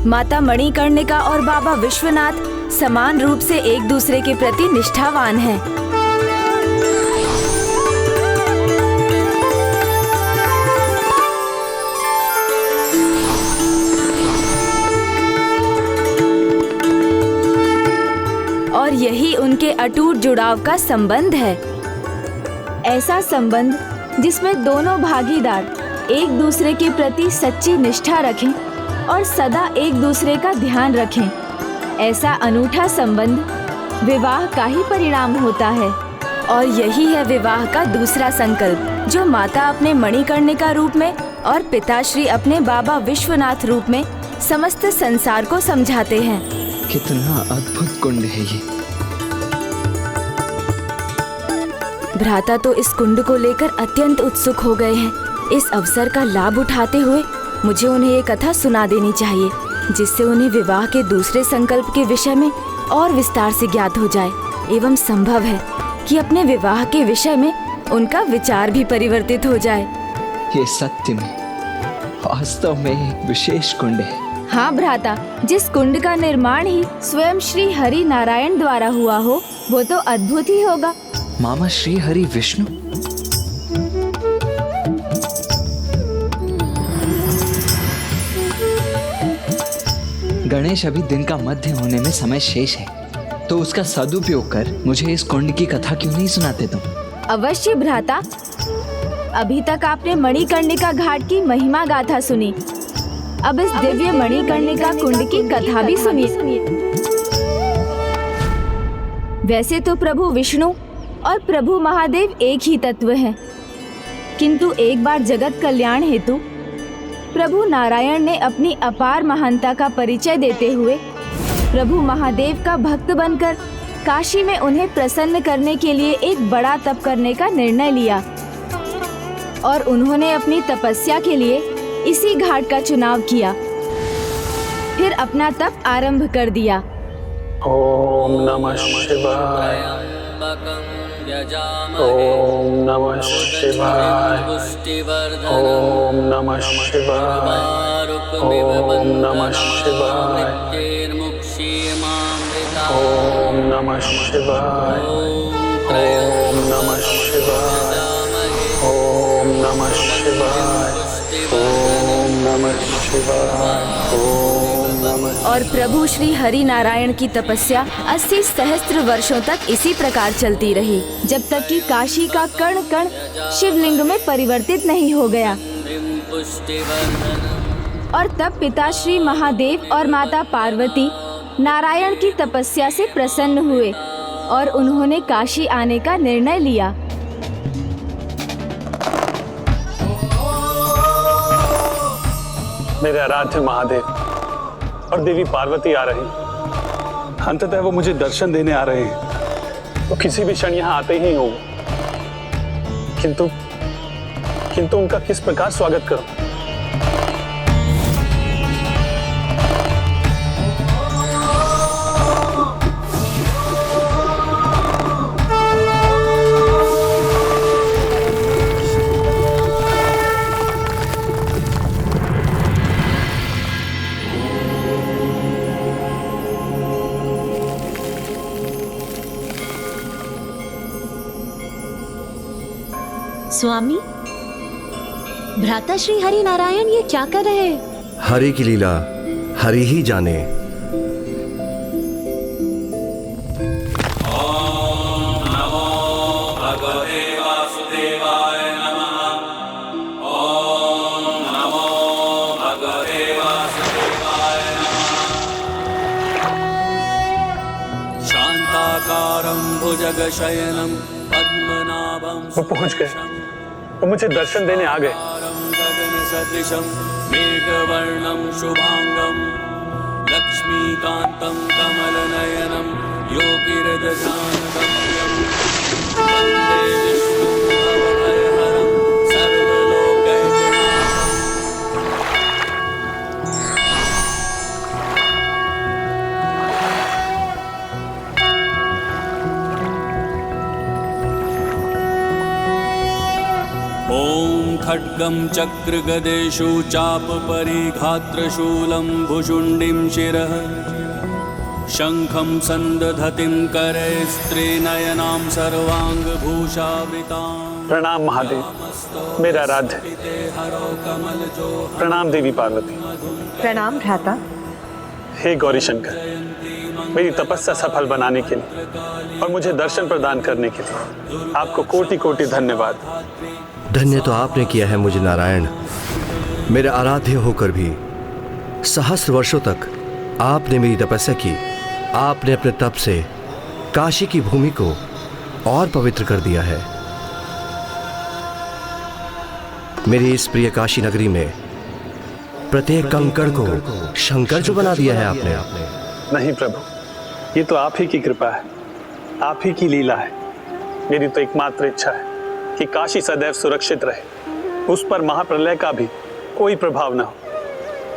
माता मणिकर्णिका और बाबा विश्वनाथ समान रूप से एक दूसरे के प्रति निष्ठावान हैं। और यही उनके अटूट जुड़ाव का संबंध है। ऐसा संबंध जिसमें दोनों भागीदार एक दूसरे के प्रति सच्ची निष्ठा रखें और सदा एक दूसरे का ध्यान रखें। ऐसा अनूठा संबंध विवाह का ही परिणाम होता है। और यही है विवाह का दूसरा संकल्प, जो माता अपने मणिकर्णिका रूप में और पिताश्री अपने बाबा विश्वनाथ रूप में समस्त संसार को समझाते हैं। कितना अद्भुत कुंड है ये। भ्राता तो इस कुंड को लेकर अत्यंत उत्सुक हो गए हैं। इस अवसर का लाभ उठाते हुए मुझे उन्हें ये कथा सुना देनी चाहिए, जिससे उन्हें विवाह के दूसरे संकल्प के विषय में और विस्तार से ज्ञात हो जाए, एवं संभव है कि अपने विवाह के विषय में उनका विचार भी परिवर्तित हो जाए। ये सत्य में वास्तव में एक विशेष कुंड है। हाँ भ्राता, जिस कुंड का निर्माण ही स्वयं श्री हरि नारायण द्वारा हुआ हो, वो तो अद्भुत ही होगा। मामा श्री हरि विष्णु? गणेश, अभी दिन का मध्य होने में समय शेष है, तो उसका सदुपयोग कर मुझे इस कुंड की कथा क्यों नहीं सुनाते तुम? अवश्य भ्राता। अभी तक आपने मणिकर्णिका घाट की महिमा गाथा सुनी, अब इस दिव्य मणिकर्णिका कुंड की कथा भी सुनिए। वैसे तो प्रभु विष्णु और प्रभु महादेव एक ही तत्व हैं, किंतु एक बार जगत कल्याण हेतु प्रभु नारायण ने अपनी अपार महानता का परिचय देते हुए प्रभु महादेव का भक्त बनकर काशी में उन्हें प्रसन्न करने के लिए एक बड़ा तप करने का निर्णय लिया, और उन्होंने अपनी तपस्या के लिए इसी घाट का चुनाव किया। फिर अपना तप आरंभ कर दिया। ओम नमः शिवाय, ओम नमः शिवाय, ओम नमः शिवाय, ओम नमः शिवाय, ओम नमः शिवाय, ओम नमः शिवाय, ओम नमः शिवाय, ओम नमः शिवाय, ओम नमः। और प्रभु श्री हरि नारायण की तपस्या 80 सहस्त्र वर्षों तक इसी प्रकार चलती रही, जब तक कि काशी का कण कण शिवलिंग में परिवर्तित नहीं हो गया। और तब पिता श्री महादेव और माता पार्वती नारायण की तपस्या से प्रसन्न हुए और उन्होंने काशी आने का निर्णय लिया। मेरे आराध्य महादेव और देवी पार्वती आ रही, अंततः वो मुझे दर्शन देने आ रहे हैं। वो किसी भी क्षण यहाँ आते ही होंगे, किंतु उनका किस प्रकार स्वागत करूं? स्वामी, भ्राता श्री हरि नारायण ये क्या कर रहे हैं? हरि की लीला हरि ही जाने। ओम नमो भगवते वासुदेवाय नमः। ओम नमो भगवते वासुदेवाय नमः। शांताकारं भुजगशयनं पद्मनाभं। वो पहुंच गए, वो मुझे दर्शन देने आ गए। गगनसदृशं मेघवर्णं शुभांगं लक्ष्मीकान्तं कमलनयनं योगिरदधानगम्यं वन्दे विष्णुं भवभयहरं सर्वलोकैकनाथम्। खड्गं चक्रगदेषु चापपरिघात्रशूलं भुशुण्डिं शिरः शङ्खं सन्दधतिं करे स्त्रीनयनां सर्वाङ्गभूषावृतां। प्रणाम महादेव, मेरा आराध्य। प्रणाम देवी पार्वती। प्रणाम भ्राता। हे गौरी शंकर, मेरी तपस्या सफल बनाने के लिए और मुझे दर्शन प्रदान करने के लिए आपको कोटि कोटि धन्यवाद। धन्य तो आपने किया है मुझे नारायण। मेरे आराध्य होकर भी सहस्र वर्षों तक आपने मेरी तपस्या की। आपने अपने तप से काशी की भूमि को और पवित्र कर दिया है। मेरी इस प्रिय काशी नगरी में प्रत्येक कंकड़ को शंकर जो बना दिया है आपने। नहीं प्रभु, ये तो आप ही की कृपा है, आप ही की लीला है। मेरी तो एकमात्र इच्छा है कि काशी सदैव सुरक्षित रहे, उस पर महाप्रलय का भी कोई प्रभाव न हो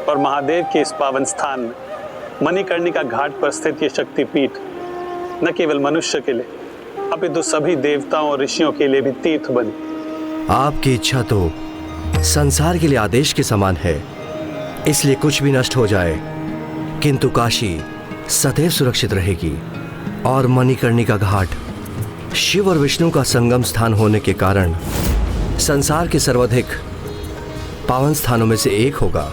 और महादेव के इस पावन स्थान में मणिकर्णिका घाट पर स्थित ये शक्तिपीठ न केवल मनुष्य के लिए अपितु सभी देवताओं और ऋषियों के लिए भी तीर्थ बने। आपकी इच्छा तो संसार के लिए आदेश के समान है, इसलिए कुछ भी नष्ट हो जाए किंतु काशी सदैव सुरक्षित रहेगी। और मणिकर्णिका घाट शिव और विष्णु का संगम स्थान होने के कारण संसार के सर्वाधिक पावन स्थानों में से एक होगा।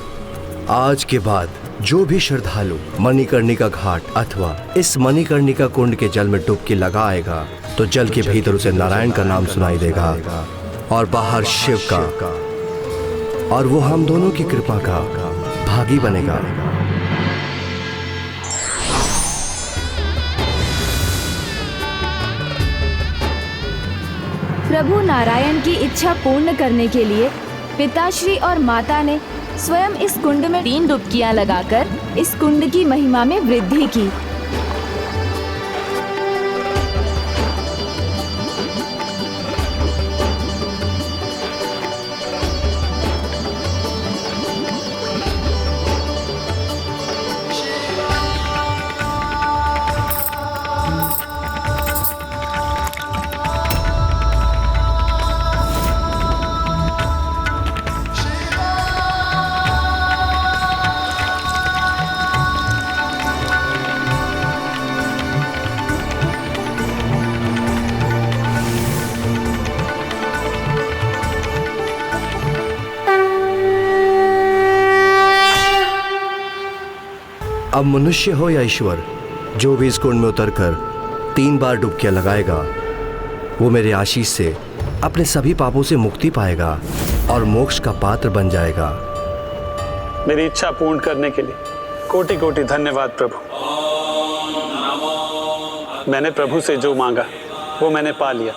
आज के बाद जो भी श्रद्धालु मणिकर्णिका घाट अथवा इस मणिकर्णिका कुंड के जल में डुबकी लगाएगा तो जल के भीतर उसे नारायण का नाम सुनाई देगा और बाहर शिव का, और वो हम दोनों की कृपा का भागी बनेगा। प्रभु नारायण की इच्छा पूर्ण करने के लिए पिताश्री और माता ने स्वयं इस कुंड में 3 डुबकियां लगाकर इस कुंड की महिमा में वृद्धि की। अब मनुष्य हो या ईश्वर, जो भी इस कुंड में उतरकर 3 बार डुबकियां लगाएगा वो मेरे आशीष से अपने सभी पापों से मुक्ति पाएगा और मोक्ष का पात्र बन जाएगा। मेरी इच्छा पूर्ण करने के लिए कोटि कोटि धन्यवाद प्रभु। मैंने प्रभु से जो मांगा वो मैंने पा लिया।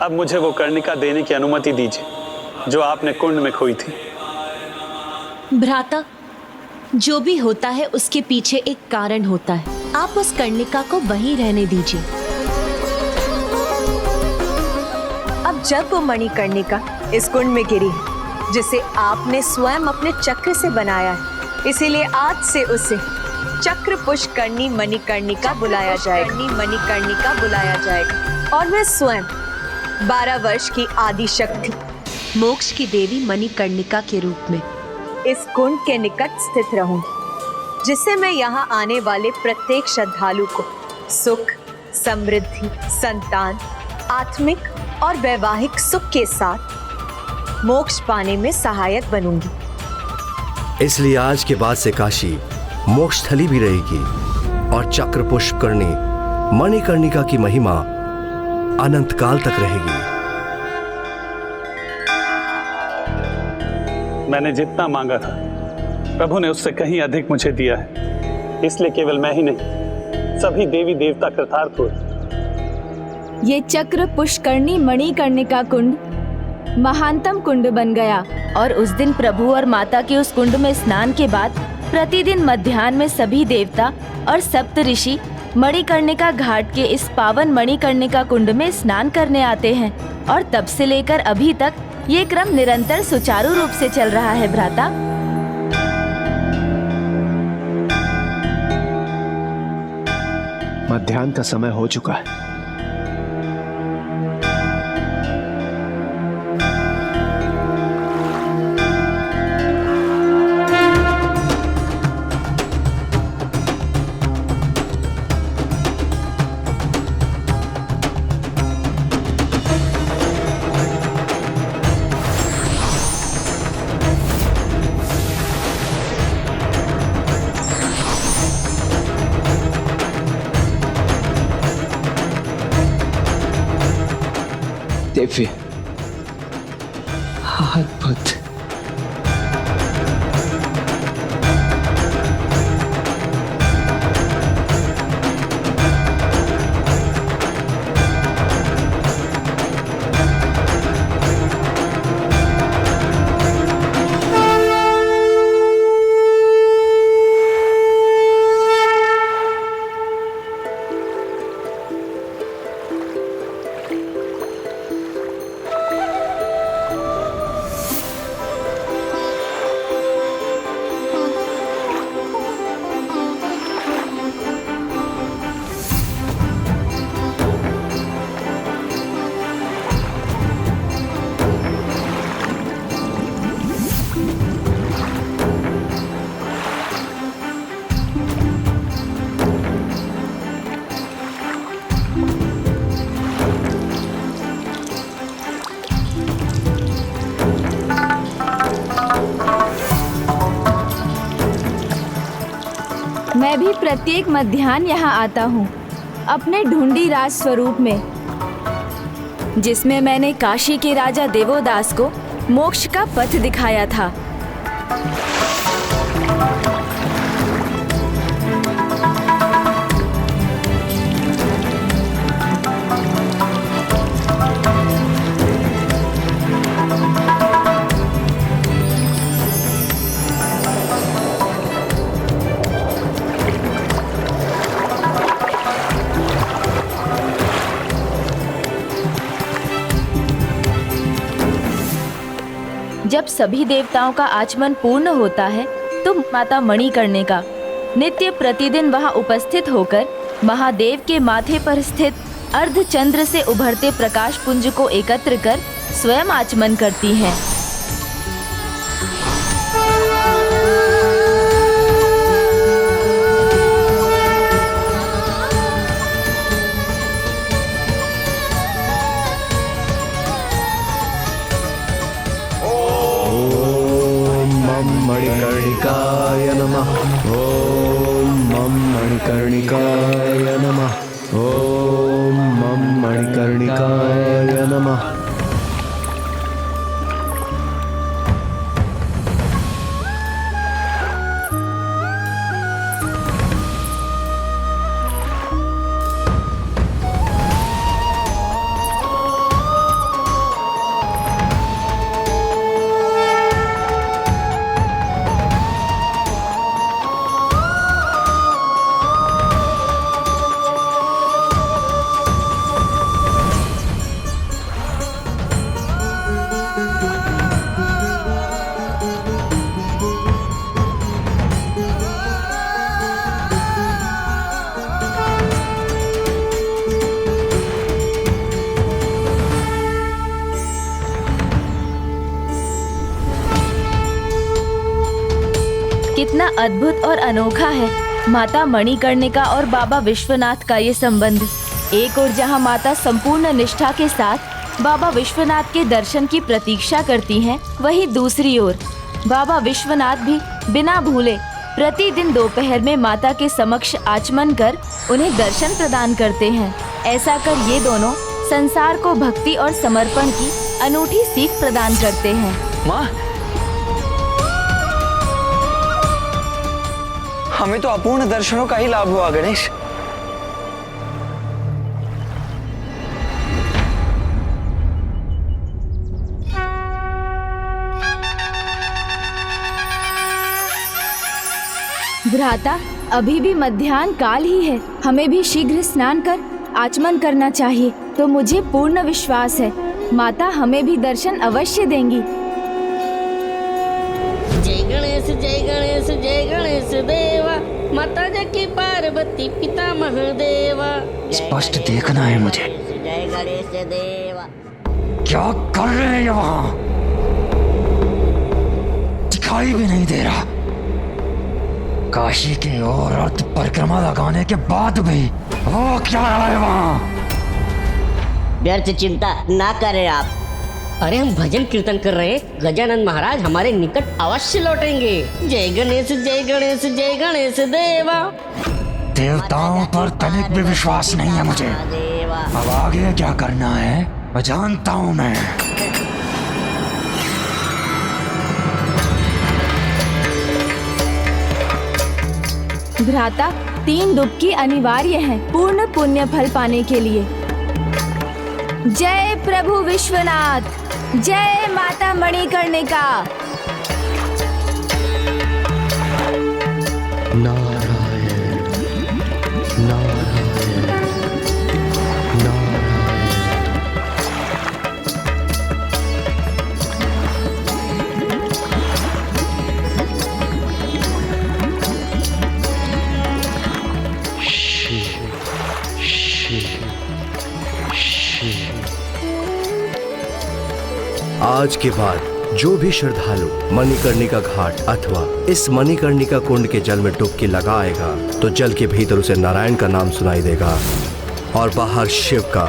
अब मुझे वो कर्णिका देने की अनुमति दीजिए जो आपने कुंड में खोई थी। भ्राता, जो भी होता है उसके पीछे एक कारण होता है। आप उस कर्णिका को वहीं रहने दीजिए। अब जब वो मणिकर्णिका इस कुंड में गिरी है जिसे आपने स्वयं अपने चक्र से बनाया है, इसीलिए आज से उसे चक्र पुष्करणी मणिकर्णिका बुलाया जाएगा। मणिकर्णिका बुलाया जाएगा और मैं स्वयं 12 वर्ष की आदि शक्ति मोक्ष की देवी मणिकर्णिका के रूप में इस कुंड के निकट स्थित रहूंगी, जिससे मैं यहाँ आने वाले प्रत्येक श्रद्धालु को सुख, समृद्धि, संतान, आत्मिक और वैवाहिक सुख के साथ मोक्ष पाने में सहायक बनूंगी। इसलिए आज के बाद से काशी मोक्ष स्थली भी रहेगी और चक्र पुष्करणी मणिकर्णिका की महिमा अनंत काल तक रहेगी। मैंने जितना मांगा था प्रभु ने उससे कहीं अधिक मुझे दिया है, इसलिए केवल मैं ही नहीं सभी देवी देवता कृतार्थ हुए। ये चक्र पुष्करणी मणिकर्णिका कुंड महानतम कुंड बन गया और उस दिन प्रभु और माता के उस कुंड में स्नान के बाद प्रतिदिन मध्याह्न में सभी देवता और सप्त ऋषि मणिकर्णिका घाट के इस पावन मणिकर्णिका कुंड में स्नान करने आते हैं और तब से लेकर अभी तक ये क्रम निरंतर सुचारू रूप से चल रहा है भ्राता। मध्याह्न का समय हो चुका है। दिव्य, अद्भुत। मैं भी प्रत्येक मध्याह्न यहाँ आता हूँ अपने ढूंढी राज स्वरूप में, जिसमें मैंने काशी के राजा देवोदास को मोक्ष का पथ दिखाया था। जब सभी देवताओं का आचमन पूर्ण होता है तो माता मणिकर्णिका नित्य प्रतिदिन वहां उपस्थित होकर महादेव के माथे पर स्थित अर्धचंद्र से उभरते प्रकाश पुंज को एकत्र कर स्वयं आचमन करती हैं। मणिकर्णिकाय नमः। ओम मम मणिकर्णिकाय नमः। ओम मम मणिकर्णिकाय नमः। कितना अद्भुत और अनोखा है माता मणिकर्णिका और बाबा विश्वनाथ का ये संबंध। एक ओर जहाँ माता संपूर्ण निष्ठा के साथ बाबा विश्वनाथ के दर्शन की प्रतीक्षा करती हैं, वहीं दूसरी ओर बाबा विश्वनाथ भी बिना भूले प्रतिदिन दोपहर में माता के समक्ष आचमन कर उन्हें दर्शन प्रदान करते हैं। ऐसा कर ये दोनों संसार को भक्ति और समर्पण की अनूठी सीख प्रदान करते हैं। माँ, हमें तो अपूर्ण दर्शनों का ही लाभ हुआ गणेश। भ्राता, अभी भी मध्याह्न काल ही है, हमें भी शीघ्र स्नान कर आचमन करना चाहिए। तो मुझे पूर्ण विश्वास है माता हमें भी दर्शन अवश्य देंगी। जय गणेश जय गणेश जय गणेश देवा, माता जकी पार्वती पिता महादेवा। स्पष्ट देखना है मुझे। जय गणेश देवा। क्या कर रहे हैं वहाँ? दिखाई भी नहीं दे रहा। काशी की ओर अर्थ परिक्रमा लगाने के बाद भी वो क्या रहा है वहाँ? व्यर्थ चिंता ना करें आप। अरे हम भजन कीर्तन कर रहे हैं, गजानन महाराज हमारे निकट अवश्य लौटेंगे। जय गणेश जय गणेश जय गणेश देवा। देवताओं पर तनिक भी विश्वास नहीं है मुझे। अब आगे क्या करना है जानता हूं मैं। भ्राता, 3 डुबकी अनिवार्य है पूर्ण पुण्य फल पाने के लिए। जय प्रभु विश्वनाथ, जय माता मणिकर्णिका। नारायण नारायण नारायण। शिव शिव शिव। आज के बाद जो भी श्रद्धालु मणिकर्णिका घाट अथवा इस मणिकर्णिका कुंड के जल में डुबकी लगाएगा तो जल के भीतर उसे नारायण का नाम सुनाई देगा और बाहर शिव का।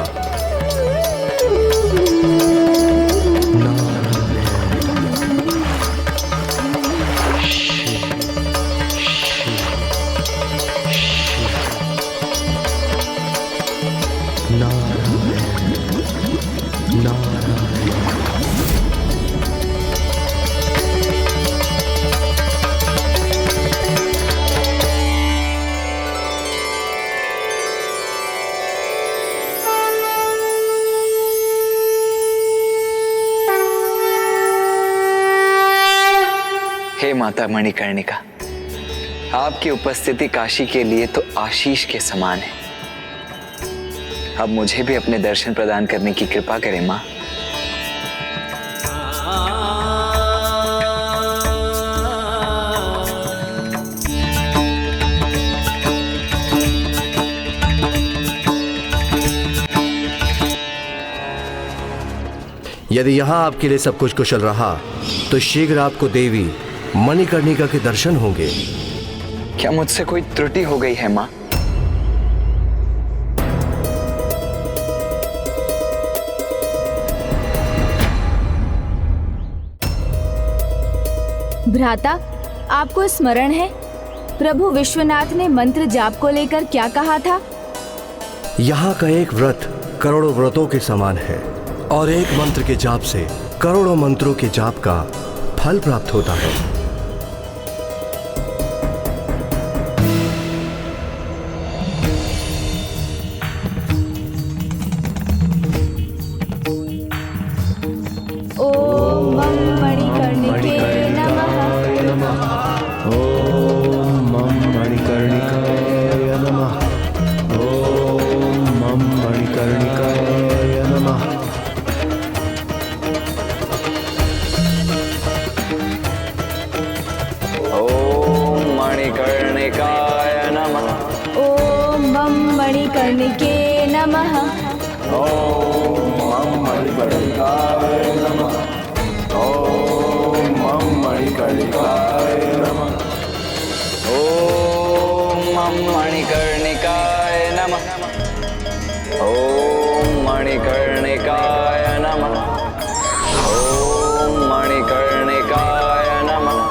हे माता मणिकर्णिका, आपकी उपस्थिति काशी के लिए तो आशीष के समान है। अब मुझे भी अपने दर्शन प्रदान करने की कृपा करें माँ। यदि यहाँ आपके लिए सब कुछ कुशल रहा तो शीघ्र आपको देवी मणिकर्णिका के दर्शन होंगे। क्या मुझसे कोई त्रुटि हो गई है माँ? भ्राता, आपको स्मरण है प्रभु विश्वनाथ ने मंत्र जाप को लेकर क्या कहा था? यहाँ का एक व्रत करोड़ों व्रतों के समान है और एक मंत्र के जाप से करोड़ों मंत्रों के जाप का फल प्राप्त होता है। ओम मम मणिकर्णिके नमः। ओम मम मणिकर्णिकाय नमः। ओम मम मणिकर्णिकाय नमः। ओम मणिकर्णिकाय नमः। ओम मम मणिकर्णिके नमः। ओम मम मणिकर्णिकाय नमः। ओम मम मणिकर्णिकाय नमः। ओम मम मणिकर्णिकाय नमः। ओम मणिकर्णिकाय नमः। ओम मणिकर्णिकाय नमः।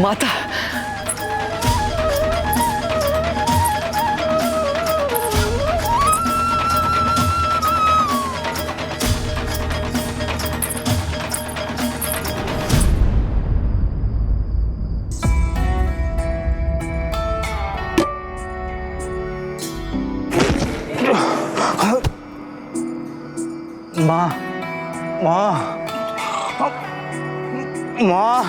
माता, माँ माँ माँ।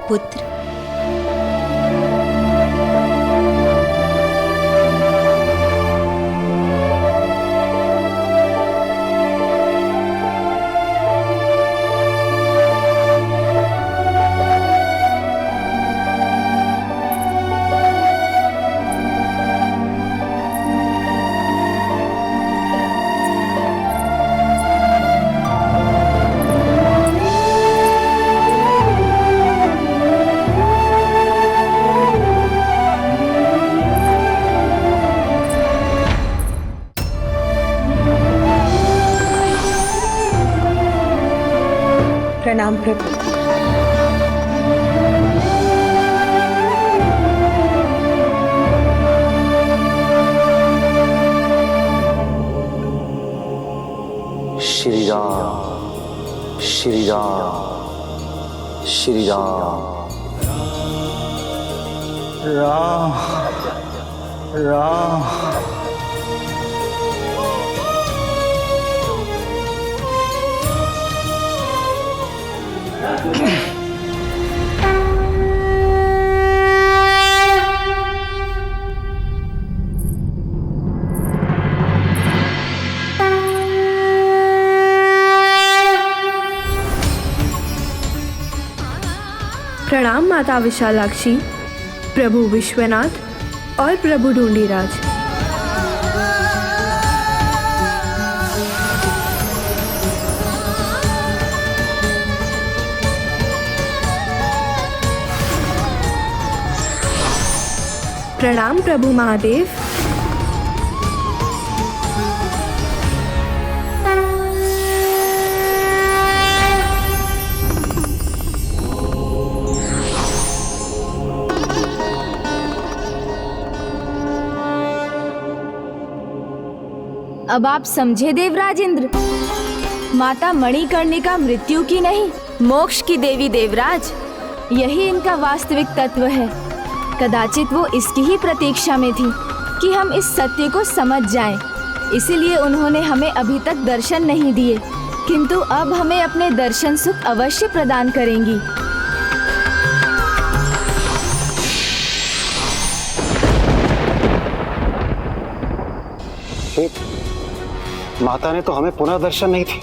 पुत्र, प्रणाम प्रभु। श्री राम, श्री राम, श्री राम। राम राम। प्रणाम माता विशालाक्षी, प्रभु विश्वनाथ और प्रभु ढूंढीराज। प्रणाम प्रभु महादेव। अब आप समझे देवराज इंद्र, माता मणिकर्णिका मृत्यु की नहीं, मोक्ष की देवी देवराज। यही इनका वास्तविक तत्व है। कदाचित वो इसकी ही प्रतीक्षा में थी कि हम इस सत्य को समझ जाएं। इसीलिए उन्होंने हमें अभी तक दर्शन नहीं दिए, किंतु अब हमें अपने दर्शन सुख अवश्य प्रदान करेंगी। माता ने तो हमें पुनः दर्शन नहीं दी।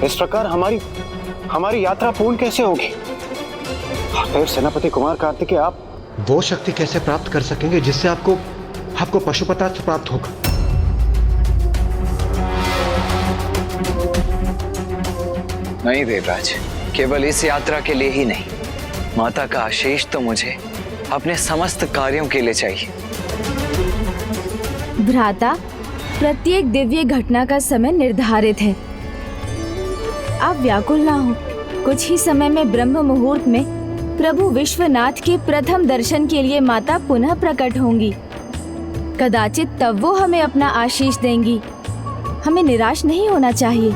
इस प्रकार हमारी यात्रा पूर्ण कैसे होगी? फिर सेनापति कुमार कार्तिकेय, आप वो शक्ति कैसे प्राप्त कर सकेंगे जिससे आपको पशुपतास्त्र प्राप्त होगा? नहीं देवराज, केवल इस यात्रा के लिए ही नहीं, माता का आशीष तो मुझे अपने समस्त कार्यों के लिए चाहिए। भ्राता, प्रत्येक दिव्य घटना का समय निर्धारित है। आप व्याकुल ना हो। कुछ ही समय में ब्रह्म मुहूर्त में प्रभु विश्वनाथ के प्रथम दर्शन के लिए माता पुनः प्रकट होंगी। कदाचित तब वो हमें अपना आशीष देंगी। हमें निराश नहीं होना चाहिए।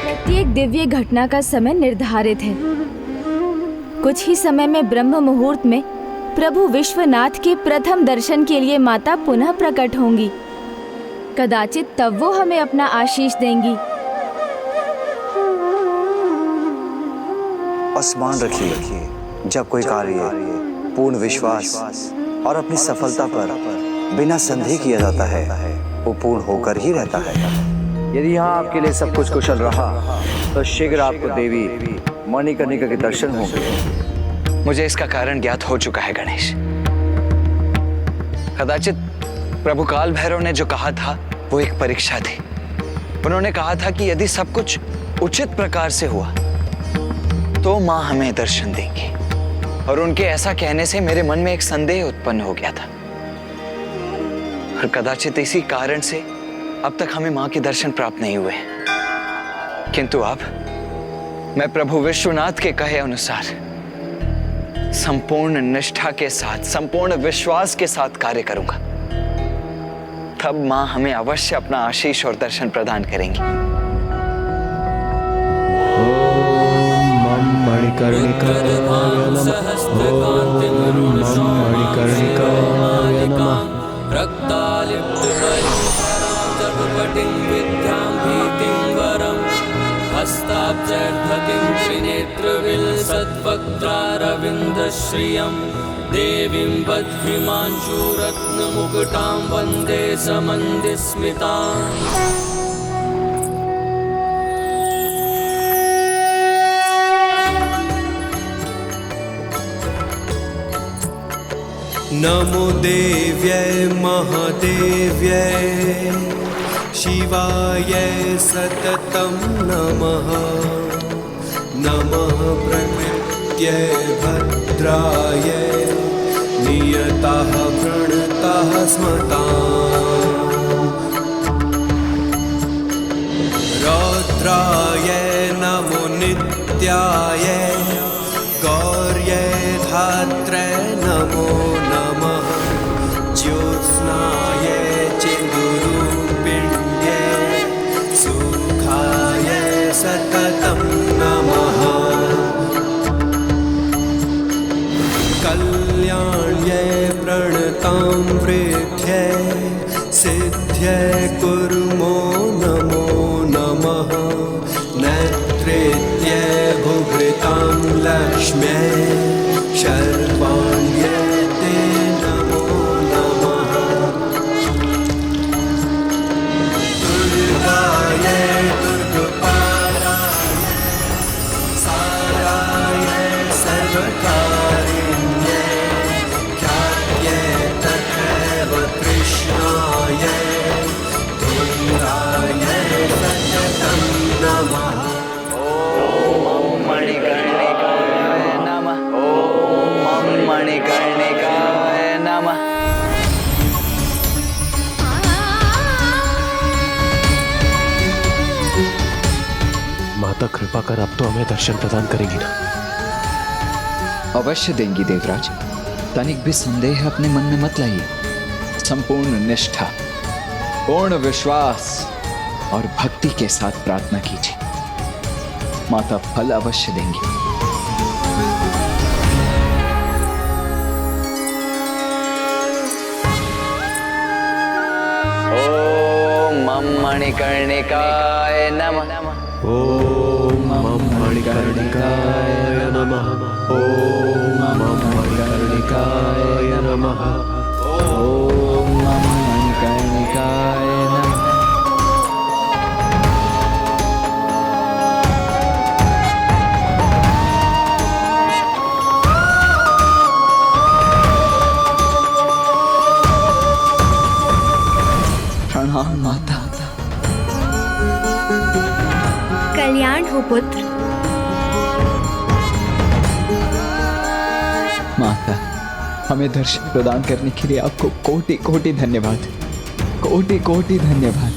प्रत्येक दिव्य घटना का समय निर्धारित है। कुछ ही समय में ब्रह्म मुहूर्त में प्रभु विश्वनाथ के प्रथम दर्शन के लिए माता पुनः प्रकट होंगी। कदाचित तब वो हमें अपना आशीष देंगी। स्मरण रखिए, जब कोई कार्य पूर्ण विश्वास और अपनी सफलता पर बिना संदेह किया जाता है, वो पूर्ण होकर ही रहता है। यदि यहाँ आपके लिए सब कुछ कुशल रहा तो शीघ्र आपको देवी मणिकर्णिका के दर्शन होंगे। मुझे इसका कारण ज्ञात हो चुका है गणेश। कदाचित प्रभु काल भैरव ने जो कहा था वो एक परीक्षा थी। उन्होंने कहा था कि यदि सब कुछ उचित प्रकार से हुआ तो माँ हमें दर्शन देंगी, और उनके ऐसा कहने से मेरे मन में एक संदेह उत्पन्न हो गया था, और कदाचित इसी कारण से अब तक हमें माँ के दर्शन प्राप्त नहीं हुए। किंतु अब मैं प्रभु विश्वनाथ के कहे अनुसार संपूर्ण निष्ठा के साथ, संपूर्ण विश्वास के साथ कार्य करूंगा। तब माँ हमें अवश्य अपना आशीष और दर्शन प्रदान करेंगी। ओम मणिकर्णिकाय नमः। ओम मणिकर्णिकाय नमः। हस्ताब्जर्धतिं त्रिनेत्रविलसद्वक्त्रारविन्दश्रियं देवीं बद्धिमांशुरत्नमुकुटां वन्दे समन्दिस्मिताम्। नमो देव्यै महादेव्यै शिवाय सततं नमः। नमः प्रकृति भद्राय नियतः प्रणतः स्मताम् रौद्राय नमो नित्याय गौर्ये धात्रे नमो नमः ज्योत्स्नाय चिन्दुरूपिण्ये सुखाय सततं नमः कल्याण्ये प्रणतां वृद्ध्ये सिद्ध्ये कुर्मो नमो नमः नेत्रेत्ये भुभृतां लक्ष्म्ये शर्वाण्ये ते नमो नमः दुर्गाय दुर्गपालाय साराय सर्वकारिण्ये ख्यात्ये तथैव कृष्णाय धुराय सततं नमः मणिकर्णिकाय नमः। ओम मणिकर्णिकाय नमः। माता कृपा कर, अब तो हमें दर्शन प्रदान करेंगी ना? अवश्य देंगी देवराज। तनिक भी संदेह अपने मन में मत लाइए। संपूर्ण निष्ठा, पूर्ण विश्वास और भक्ति के साथ प्रार्थना कीजिए, माता फल अवश्य देंगी। ओम मणिकर्णिकाय नमः। ओम मणिकर्णिकाय नमः। ओम मणिकर्णिकाय नमः। ओम मणिकर्णिकाय नमः। प्रणाम माता। कल्याण हो पुत्र। माता, हमें दर्शन प्रदान करने के लिए आपको कोटि कोटि धन्यवाद, कोटि कोटि धन्यवाद।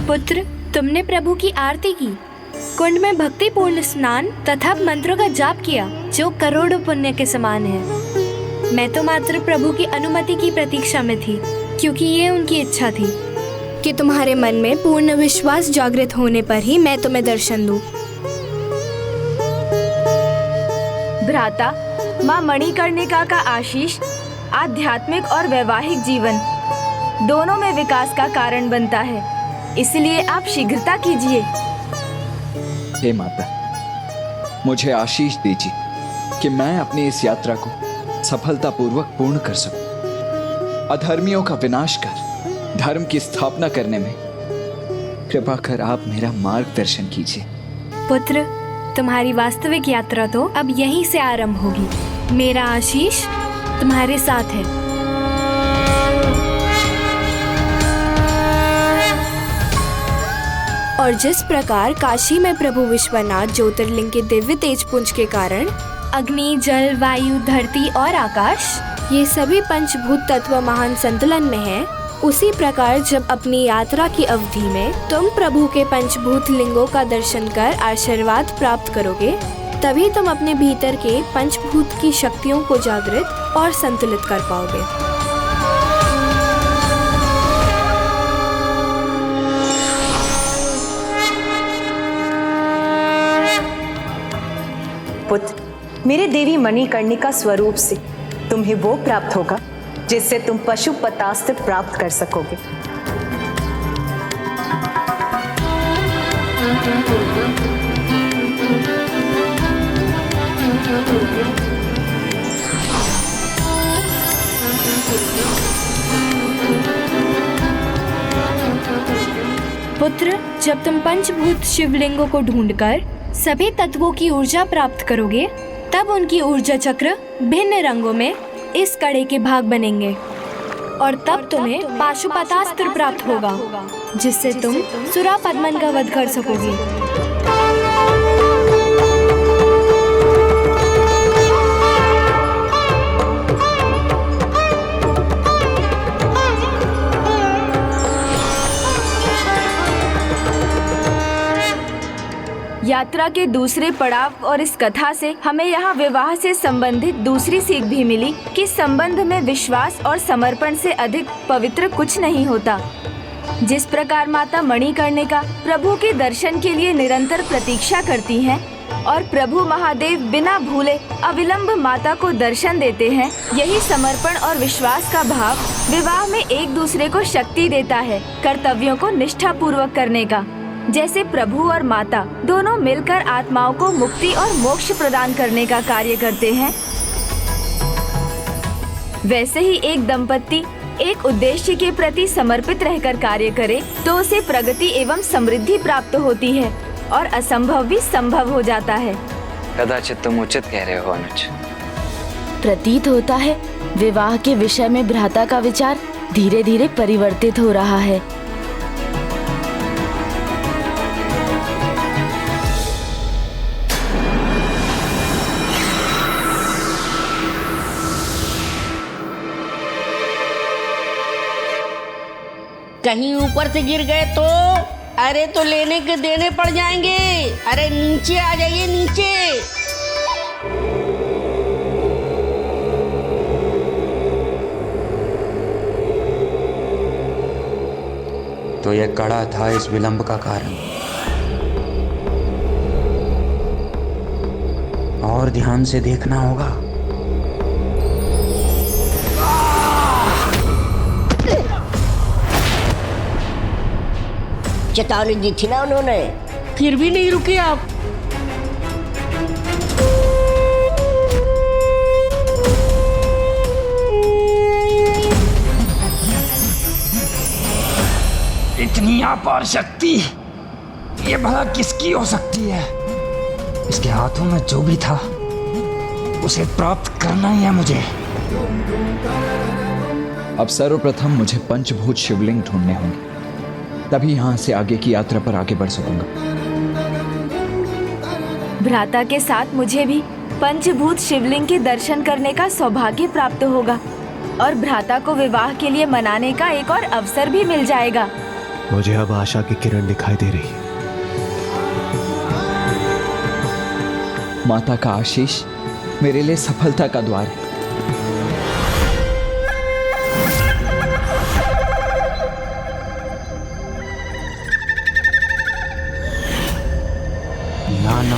पुत्र, तुमने प्रभु की आरती की, कुंड में भक्तिपूर्ण स्नान तथा मंत्रों का जाप किया, जो करोड़ों पुण्य के समान है। मैं तो मात्र प्रभु की अनुमति की प्रतीक्षा में थी, क्योंकि ये उनकी इच्छा थी कि तुम्हारे मन में पूर्ण विश्वास जागृत होने पर ही मैं तुम्हें दर्शन दूं। भ्राता, माँ मणिकर्णिका का आशीष आध्यात्मिक और वैवाहिक जीवन दोनों में विकास का कारण बनता है, इसलिए आप शीघ्रता कीजिए। हे माता, मुझे आशीष दीजिए कि मैं अपनी इस यात्रा को सफलतापूर्वक पूर्ण कर सकूं। अधर्मियों का विनाश कर धर्म की स्थापना करने में कृपा कर आप मेरा मार्गदर्शन कीजिए। पुत्र, तुम्हारी वास्तविक यात्रा तो अब यहीं से आरंभ होगी। मेरा आशीष तुम्हारे साथ है। और जिस प्रकार काशी में प्रभु विश्वनाथ ज्योतिर्लिंग के दिव्य तेजपुंज के कारण अग्नि, जल, वायु, धरती और आकाश, ये सभी पंचभूत तत्व महान संतुलन में हैं, उसी प्रकार जब अपनी यात्रा की अवधि में तुम प्रभु के पंचभूत लिंगों का दर्शन कर आशीर्वाद प्राप्त करोगे, तभी तुम अपने भीतर के पंचभूत की शक्तियों को जागृत और संतुलित कर पाओगे। पुत्र, मेरे देवी मणिकर्णिका स्वरूप से तुम्हें वो प्राप्त होगा जिससे तुम पशुपतास्त्र प्राप्त कर सकोगे। पुत्र, जब तुम पंचभूत शिवलिंगों को ढूंढकर सभी तत्वों की ऊर्जा प्राप्त करोगे, तब उनकी ऊर्जा चक्र भिन्न रंगों में इस कड़े के भाग बनेंगे और तब तुम्हें पाशुपतास्त्र प्राप्त होगा, जिससे तुम सुरापद्मन का वध कर सकोगे। यात्रा के दूसरे पड़ाव और इस कथा से हमें यहाँ विवाह से संबंधित दूसरी सीख भी मिली कि संबंध में विश्वास और समर्पण से अधिक पवित्र कुछ नहीं होता। जिस प्रकार माता मणिकर्णिका प्रभु के दर्शन के लिए निरंतर प्रतीक्षा करती हैं और प्रभु महादेव बिना भूले अविलंब माता को दर्शन देते हैं, यही समर्पण और विश्वास का भाव विवाह में एक दूसरे को शक्ति देता है कर्तव्यों को निष्ठा पूर्वक करने का। जैसे प्रभु और माता दोनों मिलकर आत्माओं को मुक्ति और मोक्ष प्रदान करने का कार्य करते हैं, वैसे ही एक दंपत्ति एक उद्देश्य के प्रति समर्पित रहकर कार्य करे तो उसे प्रगति एवं समृद्धि प्राप्त होती है और असंभव भी संभव हो जाता है। कदाचित तुम उचित कह रहे हो अनुज। प्रतीत होता है विवाह के विषय में भ्राता का विचार धीरे धीरे परिवर्तित हो रहा है। कहीं ऊपर से गिर गए तो अरे तो लेने के देने पड़ जाएंगे। अरे नीचे आ जाइए, नीचे। तो यह कड़ा था इस विलंब का कारण। और ध्यान से देखना होगा। चेतावनी दी थी ना उन्होंने, फिर भी नहीं रुके आप। इतनी अपार शक्ति ये भला किसकी हो सकती है? इसके हाथों में जो भी था उसे प्राप्त करना ही है मुझे। अब सर्वप्रथम मुझे पंचभूत शिवलिंग ढूंढने होंगे, तभी यहाँ से आगे की यात्रा पर आगे बढ़ सकूंगा। भ्राता के साथ मुझे भी पंचभूत शिवलिंग के दर्शन करने का सौभाग्य प्राप्त होगा और भ्राता को विवाह के लिए मनाने का एक और अवसर भी मिल जाएगा। मुझे अब आशा की किरण दिखाई दे रही है। माता का आशीष मेरे लिए सफलता का द्वार है।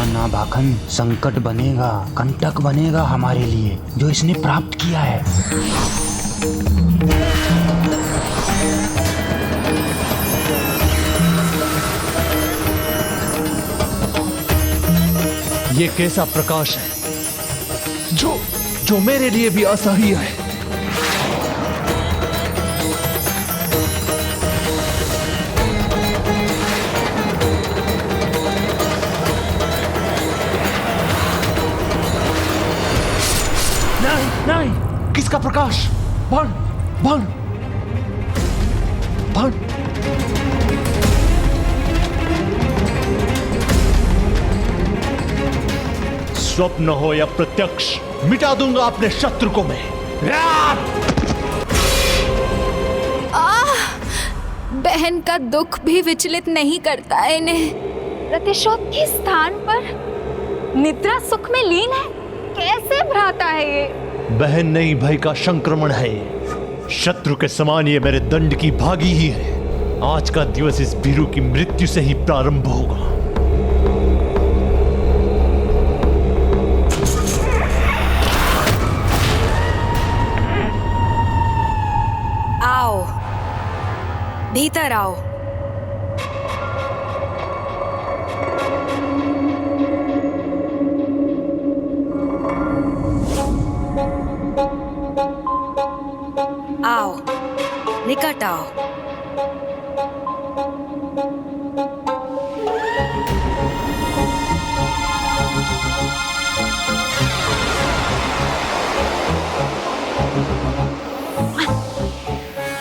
ना भाखन, संकट बनेगा, कंटक बनेगा हमारे लिए जो इसने प्राप्त किया है। ये कैसा प्रकाश है जो मेरे लिए भी असह्य है। नहीं, किसका प्रकाश? बाण, बाण, बाण। स्वप्न हो या प्रत्यक्ष, मिटा दूंगा अपने शत्रु को मैं। बहन का दुख भी विचलित नहीं करता है इन्हें। प्रतिशोध के स्थान पर निद्रा सुख में लीन है। कैसे भ्राता है ये? बहन नहीं, भय का संक्रमण है। शत्रु के समान ये मेरे दंड की भागी ही है। आज का दिवस इस भीरू की मृत्यु से ही प्रारंभ होगा। आओ, भीतर आओ। आओ, निकट आओ।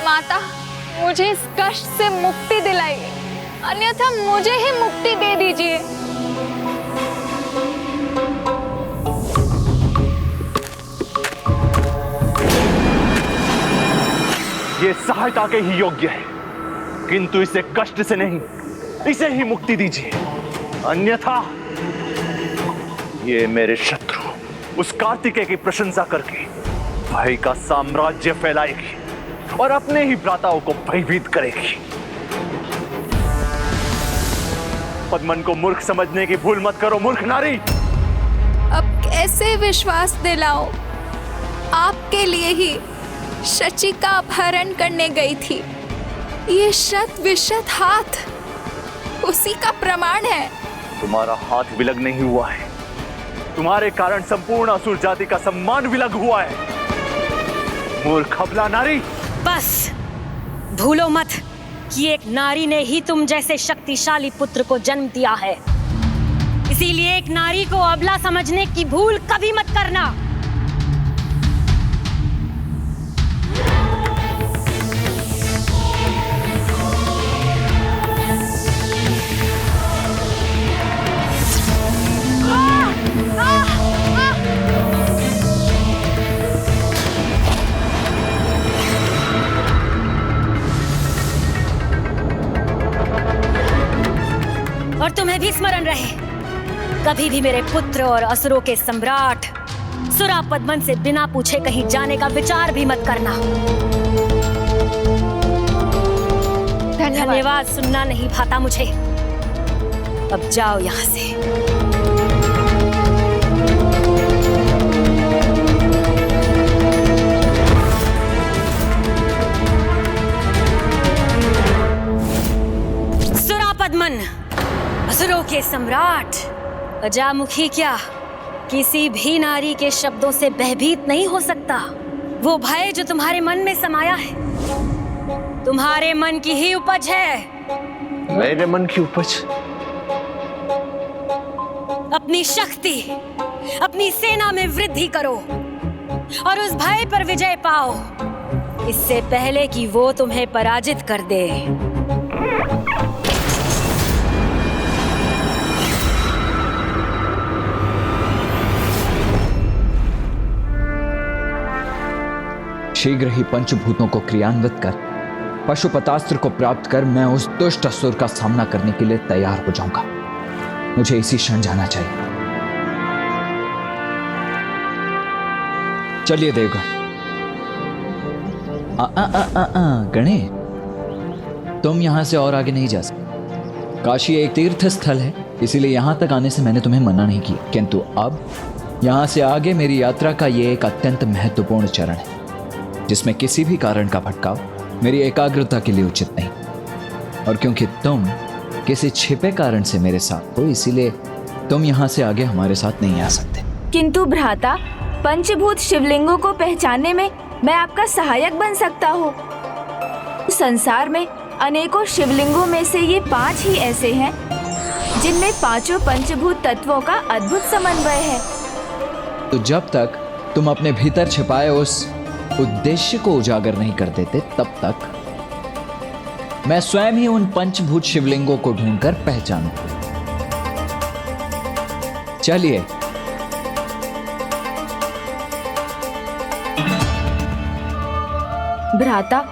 माता, मुझे इस कष्ट से मुक्ति दिलाइए, अन्यथा मुझे ही मुक्ति दे दीजिए। ये सहायता के ही योग्य है, किंतु इसे कष्ट से नहीं, इसे ही मुक्ति दीजिए, अन्यथा ये मेरे शत्रु उस कार्तिकेय की प्रशंसा करके भय का साम्राज्य फैलाएगी और अपने ही भ्राताओं को भयभीत करेगी। पद्मन को मूर्ख समझने की भूल मत करो, मूर्ख नारी। अब कैसे विश्वास दिलाओ? आपके लिए ही शची का अपहरण करने गई थी। ये शत विशत हाथ उसी का प्रमाण है। तुम्हारा हाथ विलग नहीं हुआ है, तुम्हारे कारण संपूर्ण असुर जाति का सम्मान विलग हुआ है। मूर्ख अबला नारी। बस भूलो मत कि एक नारी ने ही तुम जैसे शक्तिशाली पुत्र को जन्म दिया है। इसीलिए एक नारी को अबला समझने की भूल कभी मत करना। और तुम्हें भी स्मरण रहे, कभी भी मेरे पुत्र और असुरों के सम्राट सुरा पद्मन से बिना पूछे कहीं जाने का विचार भी मत करना। धन्यवाद। सुनना नहीं भाता मुझे। अब जाओ यहाँ से। सुरा पद्मन, असुरों के सम्राट, अजामुखी क्या किसी भी नारी के शब्दों से भयभीत नहीं हो सकता। वो भय जो तुम्हारे मन में समाया है, तुम्हारे मन की ही उपज है। मेरे मन की उपज? अपनी शक्ति, अपनी सेना में वृद्धि करो और उस भय पर विजय पाओ, इससे पहले कि वो तुम्हें पराजित कर दे। शीघ्र ही पंचभूतों को क्रियान्वित कर पशुपतास्त्र को प्राप्त कर मैं उस दुष्ट असुर का सामना करने के लिए तैयार हो जाऊंगा। मुझे इसी क्षण जाना चाहिए। चलिए देवगण। गणे, तुम यहां से और आगे नहीं जा सकते। काशी एक तीर्थ स्थल है, इसीलिए यहां तक आने से मैंने तुम्हें मना नहीं किया, किंतु अब यहां से आगे मेरी यात्रा का ये एक अत्यंत महत्वपूर्ण चरण है, जिसमें किसी भी कारण का भटकाव मेरी एकाग्रता के लिए उचित नहीं। और क्योंकि तुम किसी छिपे कारण से मेरे साथ हो, इसीलिए तुम यहाँ से आगे हमारे साथ नहीं आ सकते। किंतु भ्राता, पंचभूत शिवलिंगों को पहचानने में मैं आपका सहायक बन सकता हूँ। संसार में अनेकों शिवलिंगों में से ये 5 ही ऐसे हैं जिनमें 5 पंचभूत तत्वों का अद्भुत समन्वय है। तो जब तक तुम अपने भीतर छिपाए उस उद्देश्य को उजागर नहीं कर देते, तब तक मैं स्वयं ही उन पंचभूत शिवलिंगों को ढूंढकर पहचानूं। चलिए। भ्राता,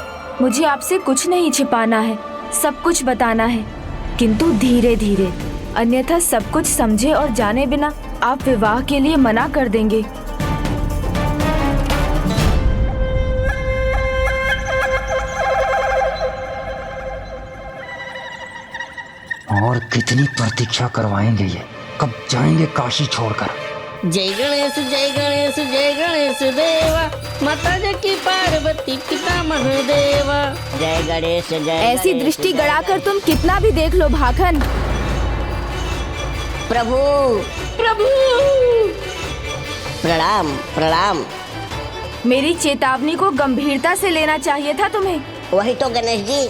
मुझे आपसे कुछ नहीं छिपाना है, सब कुछ बताना है, किंतु धीरे धीरे, अन्यथा सब कुछ समझे और जाने बिना आप विवाह के लिए मना कर देंगे। और कितनी प्रतीक्षा करवाएंगे ये? कब जाएंगे काशी छोड़कर? जय गणेश जय गणेश जय गणेश देवा, माता जी की पार्वती पिता महादेवा। जय गणेश जय। ऐसी दृष्टि गड़ाकर तुम कितना भी देख लो भाखन। प्रभु प्रभु, प्रणाम प्रणाम। मेरी चेतावनी को गंभीरता से लेना चाहिए था तुम्हें। वही तो गणेश जी,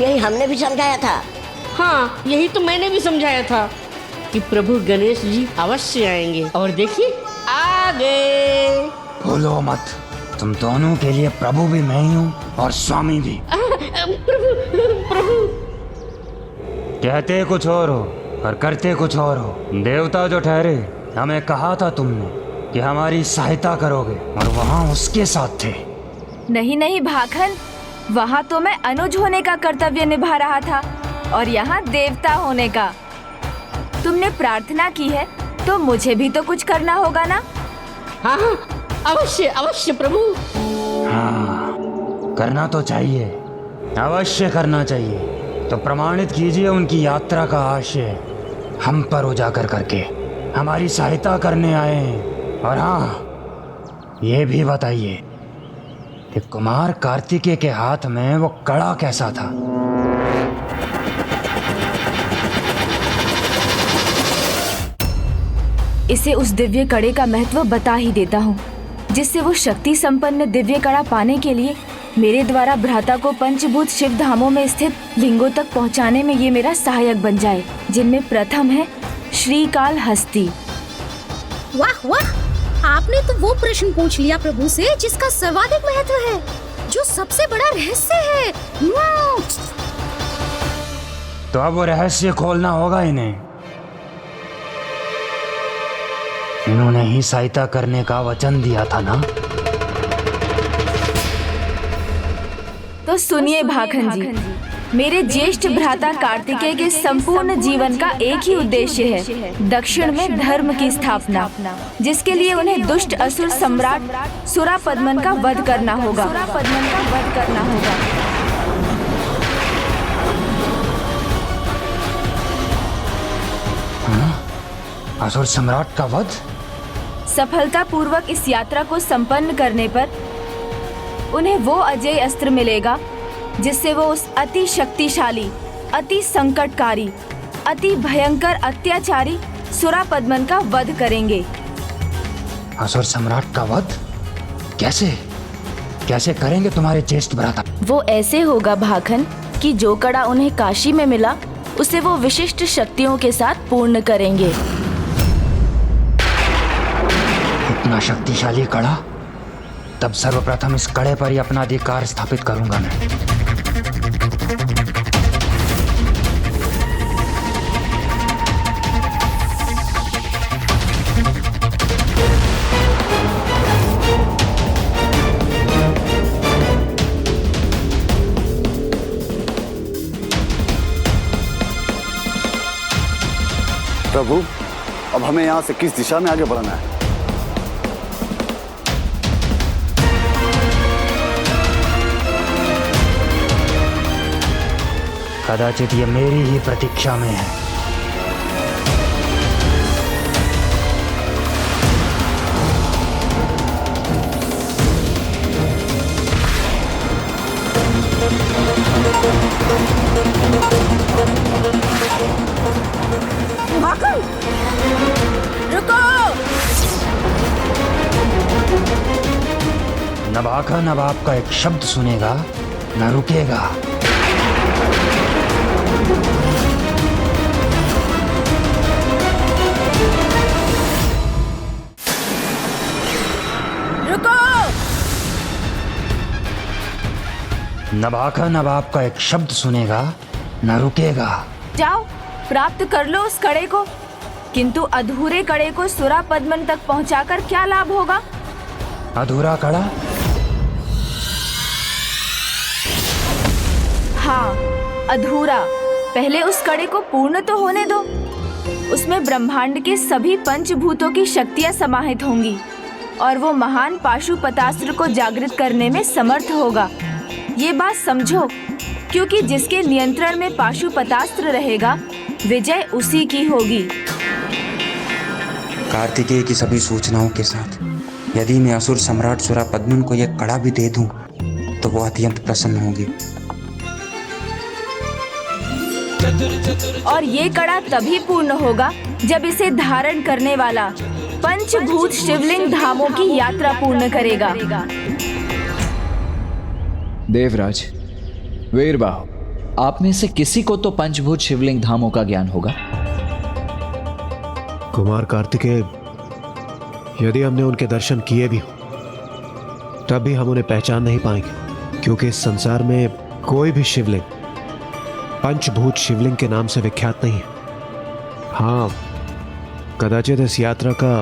यही हमने भी समझाया था। हाँ, यही तो मैंने भी समझाया था कि प्रभु गणेश जी अवश्य आएंगे। और देखिए आ गए। भूलो मत, तुम दोनों के लिए प्रभु भी मैं ही हूँ और स्वामी भी। प्रभु प्रभु। कहते कुछ और हो और करते कुछ और हो। देवता जो ठहरे, हमें कहा था तुमने कि हमारी सहायता करोगे, और वहाँ उसके साथ थे। नहीं नहीं भाखन, वहाँ तो मैं अनुज होने का कर्तव्य निभा रहा था और यहाँ देवता होने का। तुमने प्रार्थना की है तो मुझे भी तो कुछ करना होगा ना? हाँ हाँ, अवश्य अवश्य प्रभु। हाँ, करना तो चाहिए, अवश्य करना चाहिए। तो प्रमाणित कीजिए उनकी यात्रा का आशय हम पर उजागर करके हमारी सहायता करने आए हैं। और हाँ, ये भी बताइए कि कुमार कार्तिकेय के हाथ में वो कड़ा कैसा था? इसे उस दिव्य कड़े का महत्व बता ही देता हूँ, जिससे वो शक्ति संपन्न दिव्य कड़ा पाने के लिए मेरे द्वारा भ्राता को पंचभूत शिव धामों में स्थित लिंगों तक पहुँचाने में ये मेरा सहायक बन जाए, जिनमें प्रथम है श्रीकालहस्ती। वाह वाह, आपने तो वो प्रश्न पूछ लिया प्रभु से जिसका सर्वाधिक महत्व है, जो सबसे बड़ा रहस्य है। तो अब वो रहस्य खोलना होगा इन्हें। इन्होंने ही सहायता करने का वचन दिया था ना। तो सुनिए भाखन जी, मेरे ज्येष्ठ भ्राता कार्तिकेय के संपूर्ण जीवन का एक ही उद्देश्य है, दक्षिण में धर्म की स्थापना, जिसके लिए उन्हें दुष्ट असुर सम्राट सुरापद्मन का वध करना होगा। असुर सम्राट का वध? सफलतापूर्वक इस यात्रा को संपन्न करने पर उन्हें वो अजय अस्त्र मिलेगा, जिससे वो उस अति शक्तिशाली, अति संकटकारी, अति भयंकर अत्याचारी सुरापद्मन का वध करेंगे। असुर सम्राट का वध कैसे कैसे करेंगे तुम्हारे ज्येष्ठ भ्राता? वो ऐसे होगा भाखन कि जो कड़ा उन्हें काशी में मिला उसे वो विशिष्ट शक्तियों के साथ पूर्ण करेंगे। इतना शक्तिशाली कड़ा? तब सर्वप्रथम इस कड़े पर ही अपना अधिकार स्थापित करूंगा मैं। प्रभु, अब हमें यहाँ से किस दिशा में आगे बढ़ना है? कदाचित ये मेरी ही प्रतीक्षा में है। रुको! नभाखन अब आपका एक शब्द सुनेगा, न रुकेगा। नभाखन अब आपका एक शब्द सुनेगा, न रुकेगा। जाओ, प्राप्त कर लो उस कड़े को, किंतु अधूरे कड़े को सुरापद्मन तक पहुंचाकर क्या लाभ होगा? अधूरा कड़ा? हाँ, अधूरा। पहले उस कड़े को पूर्ण तो होने दो। उसमें ब्रह्मांड के सभी पंचभूतों की शक्तियां समाहित होंगी और वो महान पाशुपतास्त्र को जागृत करने में समर्थ होगा। ये बात समझो, क्योंकि जिसके नियंत्रण में पाशुपतास्त्र रहेगा, विजय उसी की होगी। कार्तिकेय की सभी सूचनाओं के साथ यदि मैं असुर सम्राट सुरापद्मन को यह कड़ा भी दे दूं, तो वो अत्यंत प्रसन्न होगी। और ये कड़ा तभी पूर्ण होगा जब इसे धारण करने वाला पंचभूत शिवलिंग धामों की यात्रा पूर्ण करेगा। देवराज, वीरबाहु, आप में से किसी को तो पंचभूत शिवलिंग धामों का ज्ञान होगा। कुमार कार्तिकेय, यदि हमने उनके दर्शन किए भी हो, तब भी हम उन्हें पहचान नहीं पाएंगे, क्योंकि इस संसार में कोई भी शिवलिंग पंचभूत शिवलिंग के नाम से विख्यात नहीं है। हाँ, कदाचित इस यात्रा का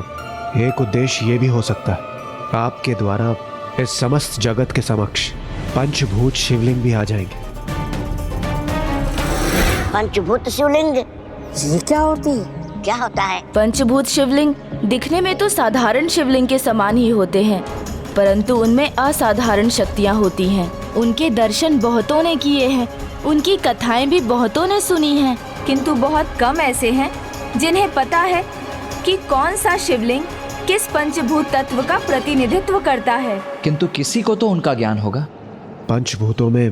एक उद्देश्य ये भी हो सकता है, आपके द्वारा इस समस्त जगत के समक्ष पंचभूत शिवलिंग भी आ जाएंगे। पंचभूत शिवलिंग ये क्या होती है? क्या होता है? पंचभूत शिवलिंग दिखने में तो साधारण शिवलिंग के समान ही होते हैं, परंतु उनमें असाधारण शक्तियाँ होती हैं। उनके दर्शन बहुतों ने किए हैं, उनकी कथाएं भी बहुतों ने सुनी हैं, किंतु बहुत कम ऐसे हैं जिन्हें पता है कि कौन सा शिवलिंग किस पंचभूत तत्व का प्रतिनिधित्व करता है। किंतु किसी को तो उनका ज्ञान होगा। पंचभूतों में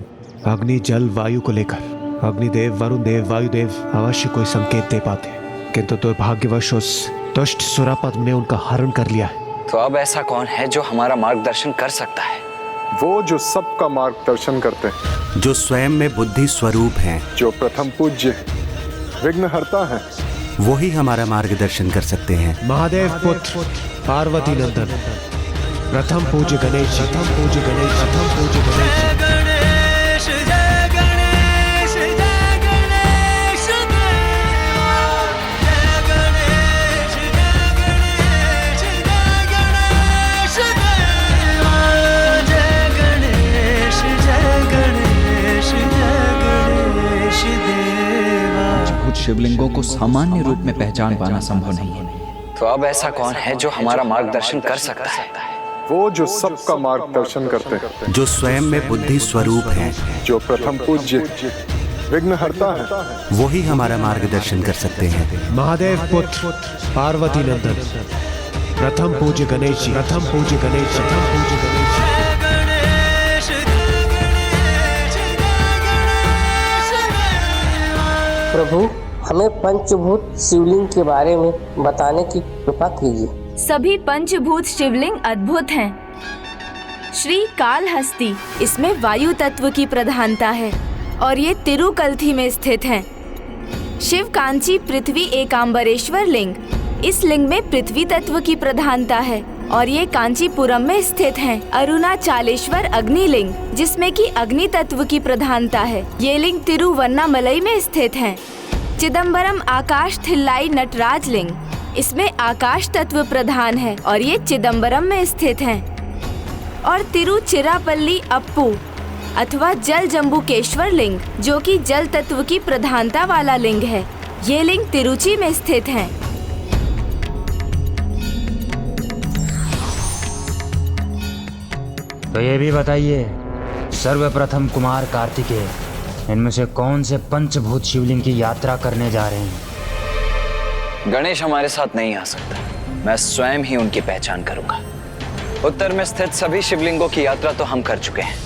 अग्नि, जल, वायु को लेकर अग्निदेव, वरुण देव, वायुदेव अवश्य कोई संकेत दे पाते, किंतु दुर्भाग्यवश उस दुष्ट सुरापद ने उनका हरण कर लिया है। तो अब ऐसा कौन है जो हमारा मार्गदर्शन कर सकता है? वो जो सबका मार्गदर्शन करते हैं, जो स्वयं में बुद्धि स्वरूप हैं, जो प्रथम पूज्य विघ्नहर्ता है, वो ही हमारा मार्गदर्शन कर सकते हैं। महादेव पुत्र पार्वती नंदन, प्रथम पूज्य गणेश, प्रथम पूज्य गणेश, प्रथम पूज्य गणेश। शिवलिंगों को सामान्य रूप में पहचान पाना संभव नहीं है। तो अब ऐसा कौन है जो हमारा मार्गदर्शन कर सकता है? वो जो सबका मार्गदर्शन करते हैं, जो स्वयं में बुद्धि स्वरूप हैं, जो प्रथम पूज्य विघ्नहर्ता है, वो ही हमारा मार्गदर्शन कर सकते हैं। महादेव पुत्र पार्वती नंदन, प्रथम पूज्य गणेश, प्रथम पूज्य गणेश, प्रथम पूज्य गणेश। प्रभु, हमें पंचभूत शिवलिंग के बारे में बताने की कृपा कीजिए। सभी पंचभूत शिवलिंग अद्भुत हैं। श्री कालहस्ती, इसमें वायु तत्व की प्रधानता है और ये तिरुकल्थी में स्थित है। शिव कांची पृथ्वी एकांबरेश्वर लिंग, इस लिंग में पृथ्वी तत्व की प्रधानता है और ये कांचीपुरम में स्थित है। अरुणाचलेश्वर अग्नि लिंग, जिसमें की अग्नि तत्व की प्रधानता है, ये लिंग तिरुवन्नामलई में स्थित है। चिदम्बरम आकाश थिल्लाई नटराज लिंग, इसमें आकाश तत्व प्रधान है और ये चिदम्बरम में स्थित है। और तिरुचिरापल्ली अप्पू अथवा जल जम्बुकेश्वर लिंग, जो कि जल तत्व की प्रधानता वाला लिंग है, ये लिंग तिरुचि में स्थित है। तो ये भी बताइए, सर्वप्रथम कुमार कार्तिकेय इनमें से कौन से पंचभूत शिवलिंग की यात्रा करने जा रहे हैं? गणेश हमारे साथ नहीं आ सकता, मैं स्वयं ही उनकी पहचान करूंगा। उत्तर में स्थित सभी शिवलिंगों की यात्रा तो हम कर चुके हैं,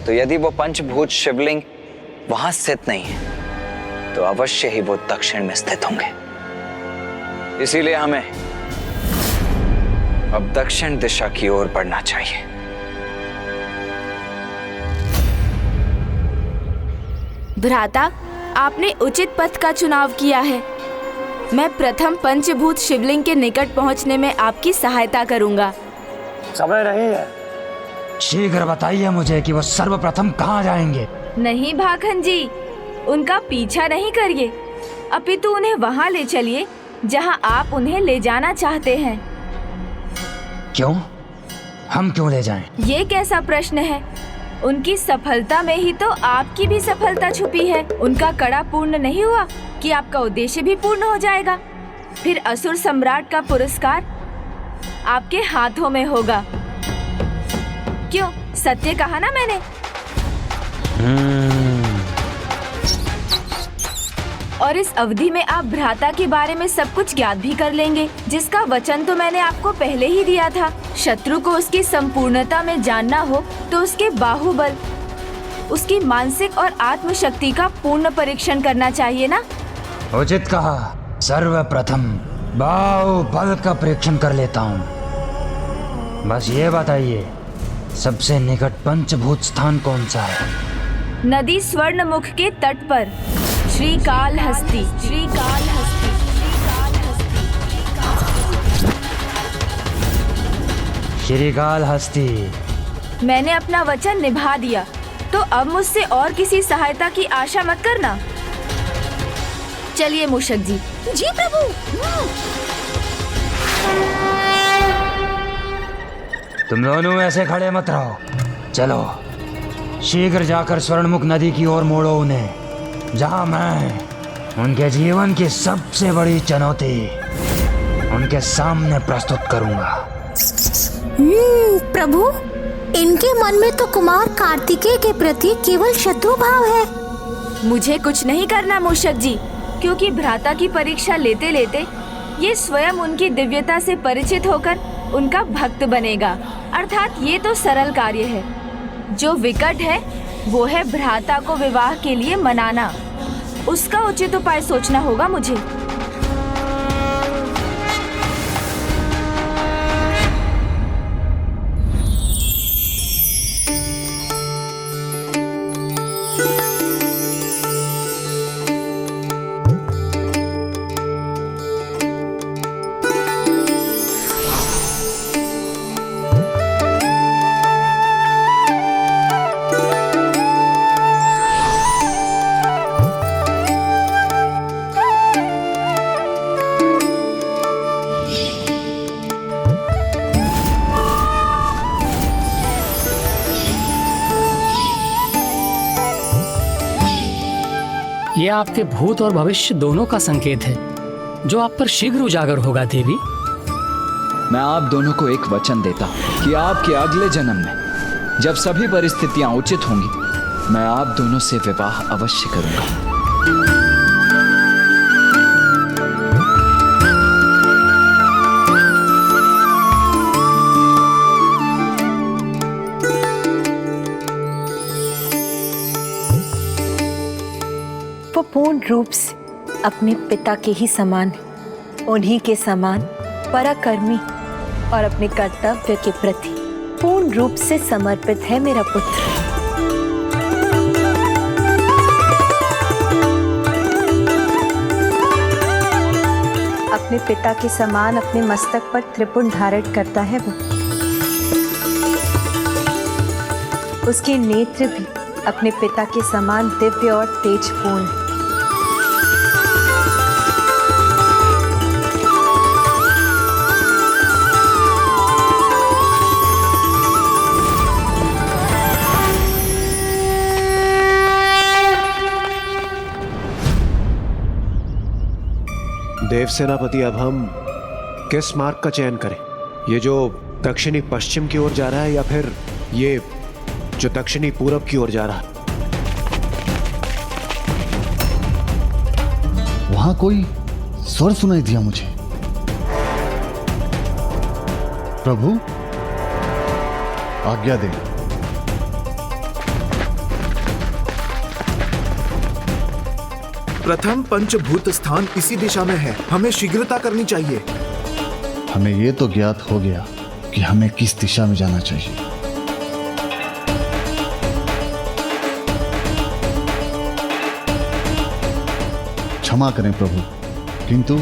तो यदि वो पंचभूत शिवलिंग वहां स्थित नहीं है तो अवश्य ही वो दक्षिण में स्थित होंगे। इसीलिए हमें अब दक्षिण दिशा की ओर बढ़ना चाहिए। भ्राता, आपने उचित पथ का चुनाव किया है। मैं प्रथम पंचभूत शिवलिंग के निकट पहुंचने में आपकी सहायता करूंगा। समय नहीं है, शीघ्र बताइए मुझे कि वो सर्वप्रथम कहाँ जाएंगे। नहीं भाखन जी, उनका पीछा नहीं करिए, अपितु उन्हें वहां ले चलिए जहां आप उन्हें ले जाना चाहते हैं। क्यों? हम क्यों ले जाएं? ये कैसा प्रश्न है? उनकी सफलता में ही तो आपकी भी सफलता छुपी है। उनका कड़ा पूर्ण नहीं हुआ कि आपका उद्देश्य भी पूर्ण हो जाएगा। फिर असुर सम्राट का पुरस्कार आपके हाथों में होगा। क्यों, सत्य कहा ना मैंने? और इस अवधि में आप भ्राता के बारे में सब कुछ ज्ञात भी कर लेंगे, जिसका वचन तो मैंने आपको पहले ही दिया था। शत्रु को उसकी संपूर्णता में जानना हो तो उसके बाहुबल, उसकी मानसिक और आत्म शक्ति का पूर्ण परीक्षण करना चाहिए ना? उचित कहा। सर्वप्रथम बाहुबल का परीक्षण कर लेता हूँ। बस ये बताइए, सबसे निकट पंचभूत स्थान कौन सा है? नदी स्वर्णमुख के तट पर श्रीकालहस्ती। श्रीकालहस्ती। श्रीकालहस्ती। मैंने अपना वचन निभा दिया, तो अब मुझसे और किसी सहायता की आशा मत करना। चलिए मूषक जी। जी प्रभु। तुम दोनों ऐसे खड़े मत रहो, चलो शीघ्र जाकर स्वर्णमुख नदी की ओर मोड़ो उन्हें, जहां मैं उनके जीवन की सबसे बड़ी चुनौती उनके सामने प्रस्तुत करूंगा। प्रभु, इनके मन में तो कुमार कार्तिकेय के प्रति केवल शत्रु भाव है। मुझे कुछ नहीं करना मूषक जी, क्योंकि भ्राता की परीक्षा लेते लेते ये स्वयं उनकी दिव्यता से परिचित होकर उनका भक्त बनेगा। अर्थात ये तो सरल कार्य है। जो विकट है वो है भ्राता को विवाह के लिए मनाना। उसका उचित उपाय सोचना होगा मुझे। ये आपके भूत और भविष्य दोनों का संकेत है, जो आप पर शीघ्र उजागर होगा देवी। मैं आप दोनों को एक वचन देता हूँ कि आपके अगले जन्म में जब सभी परिस्थितियां उचित होंगी, मैं आप दोनों से विवाह अवश्य करूंगा। वो पूर्ण रूप से अपने पिता के ही समान, उन्हीं के समान पराक्रमी और अपने कर्तव्य के प्रति पूर्ण रूप से समर्पित है मेरा पुत्र। अपने पिता के समान अपने मस्तक पर त्रिपुंड धारण करता है वो। उसके नेत्र भी अपने पिता के समान दिव्य और तेजपूर्ण है। देव सेनापति, अब हम किस मार्ग का चयन करें? ये जो दक्षिणी पश्चिम की ओर जा रहा है या फिर ये जो दक्षिणी पूरब की ओर जा रहा है? वहां कोई स्वर सुनाई दिया मुझे। प्रभु, आज्ञा दें। प्रथम पंचभूत स्थान इसी दिशा में है, हमें शीघ्रता करनी चाहिए। हमें यह तो ज्ञात हो गया कि हमें किस दिशा में जाना चाहिए। क्षमा करें प्रभु, किंतु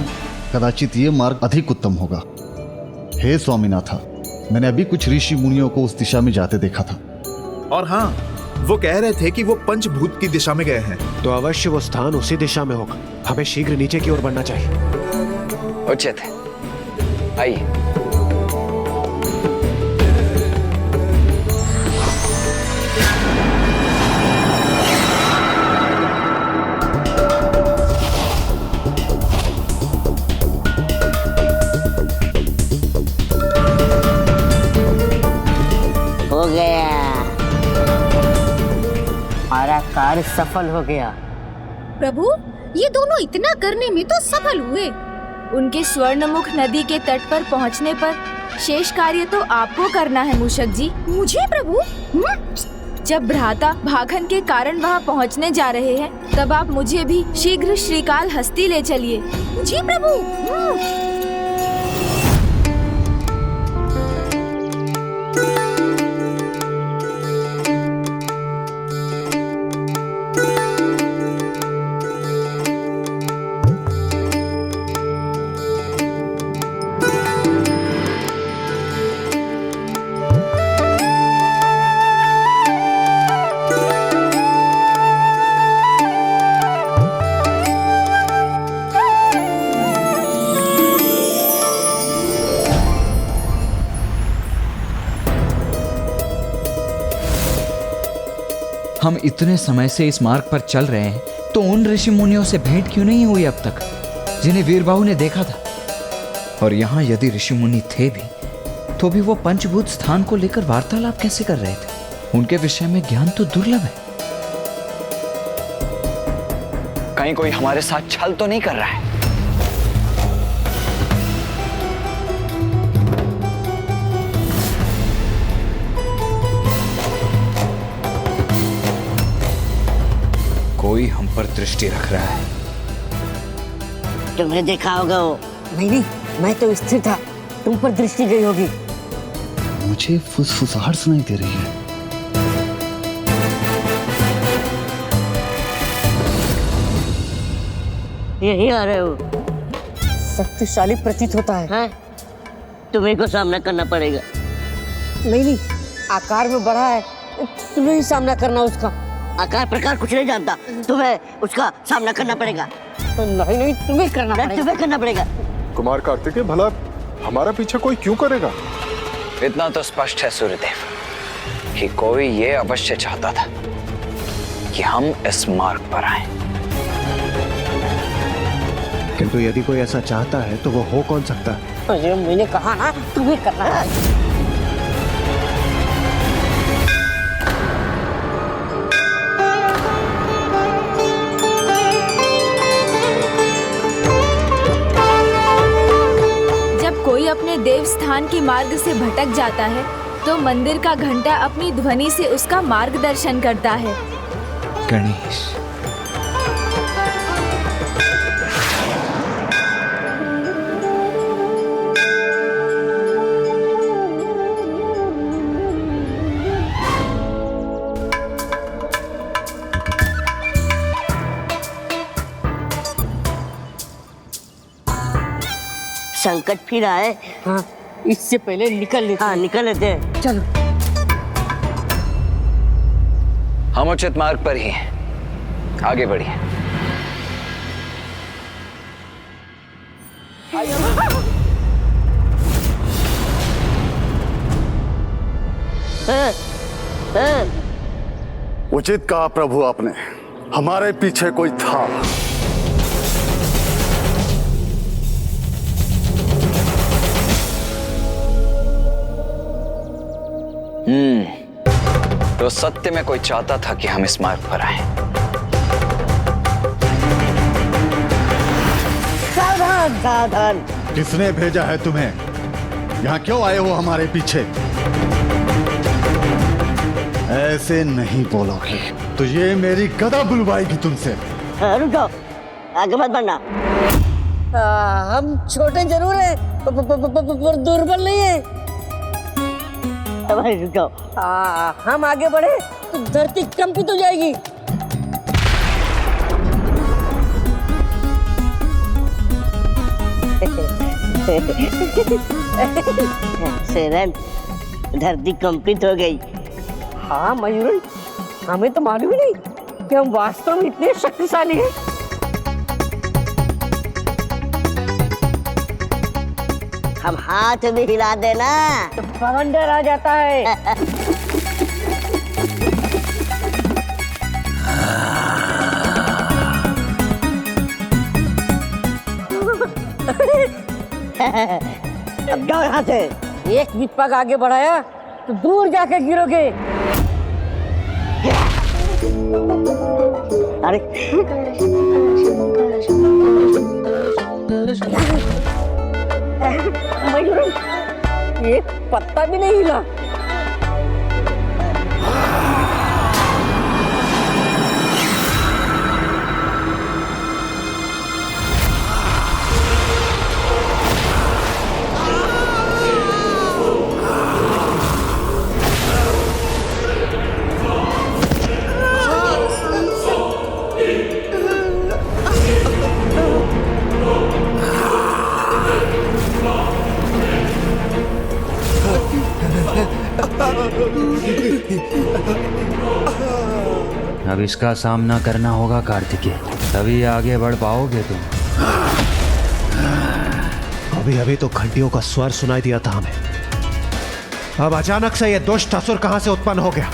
कदाचित ये मार्ग अधिक उत्तम होगा। हे स्वामीनाथा, मैंने अभी कुछ ऋषि मुनियों को उस दिशा में जाते देखा था। और हाँ, वो कह रहे थे कि वो पंचभूत की दिशा में गए हैं। तो अवश्य वो स्थान उसी दिशा में होगा। हमें शीघ्र नीचे की ओर बढ़ना चाहिए। उचित है, आइए। हो गया, हमारा कार्य सफल हो गया। प्रभु, ये दोनों इतना करने में तो सफल हुए। उनके स्वर्णमुख नदी के तट पर पहुंचने पर शेष कार्य तो आपको करना है मूषक जी। मुझे प्रभु? जब भ्राता भागन के कारण वहां पहुंचने जा रहे हैं, तब आप मुझे भी शीघ्र श्रीकाल हस्ती ले चलिए। जी प्रभु। हम इतने समय से इस मार्ग पर चल रहे हैं, तो उन ऋषि मुनियों से भेंट क्यों नहीं हुई अब तक जिन्हें वीरबाहु ने देखा था? और यहाँ यदि ऋषि मुनि थे भी तो भी वो पंचभूत स्थान को लेकर वार्तालाप कैसे कर रहे थे? उनके विषय में ज्ञान तो दुर्लभ है। कहीं कोई हमारे साथ छल तो नहीं कर रहा है? कोई हम पर दृष्टि रख रहा है। तुमने देखा होगा वो। नहीं, मैं तो स्थिर था, तुम पर दृष्टि गई होगी। मुझे फुसफुसाहट सुनाई दे रही है। यही आ रहे हो। शक्तिशाली प्रतीत होता है। हाँ? तुम्हें को सामना करना पड़ेगा। नहीं, आकार में बड़ा है, तुम्हें ही सामना करना उसका। आकार प्रकार कुछ नहीं जानता, तुम्हें उसका सामना करना पड़ेगा। नहीं, तुम्हें करना पड़ेगा। तुम्हें करना पड़ेगा। कुमार कार्तिकेय, भला हमारा पीछे कोई क्यों करेगा? इतना तो स्पष्ट है सूर्यदेव कि कोई ये अवश्य चाहता था कि हम इस मार्ग पर आए। किंतु यदि कोई ऐसा चाहता है तो वो हो कौन सकता है? मैंने कहा ना, तुम्हें करना है। कोई अपने देव स्थान के मार्ग से भटक जाता है तो मंदिर का घंटा अपनी ध्वनि से उसका मार्गदर्शन करता है। गणेश, संकट फिर आए। हाँ, इससे पहले निकल लेते। हाँ, निकल लेते हैं। चलो। हम उचित मार्ग पर ही हैं, आगे बढ़िए। उचित कहा प्रभु आपने, हमारे पीछे कोई था। तो सत्य में कोई चाहता था कि हम इस मार्ग पर आए। सावधान, सावधान। किसने भेजा है तुम्हें? यहाँ क्यों आए हो हमारे पीछे? ऐसे नहीं बोलोगे तो ये मेरी गदा बुलवाएगी तुमसे। रुको, आगे मत बढ़ना। हम छोटे जरूर हैं, पर दुर्बल नहीं है। रुको। हम आगे बढ़े तो धरती कंपित हो जाएगी। सेरन, धरती कंपित हो गई। हाँ मयूरन, हमें तो मालूम ही नहीं कि हम वास्तव में इतने शक्तिशाली हैं। हम हाथ भी हिला देना तो बवंडर आ जाता है। अब जाओ यहाँ से। एक भी पग आगे बढ़ाया तो दूर जाके गिरोगे। अरे मयूरन, एक पत्ता भी नहीं हिला। अब इसका सामना करना होगा कार्तिकेय, तभी आगे बढ़ पाओगे तुम। अभी अभी तो घंटियों का स्वर सुनाई दिया था हमें, अब अचानक से यह दुष्ट असुर कहां से उत्पन्न हो गया?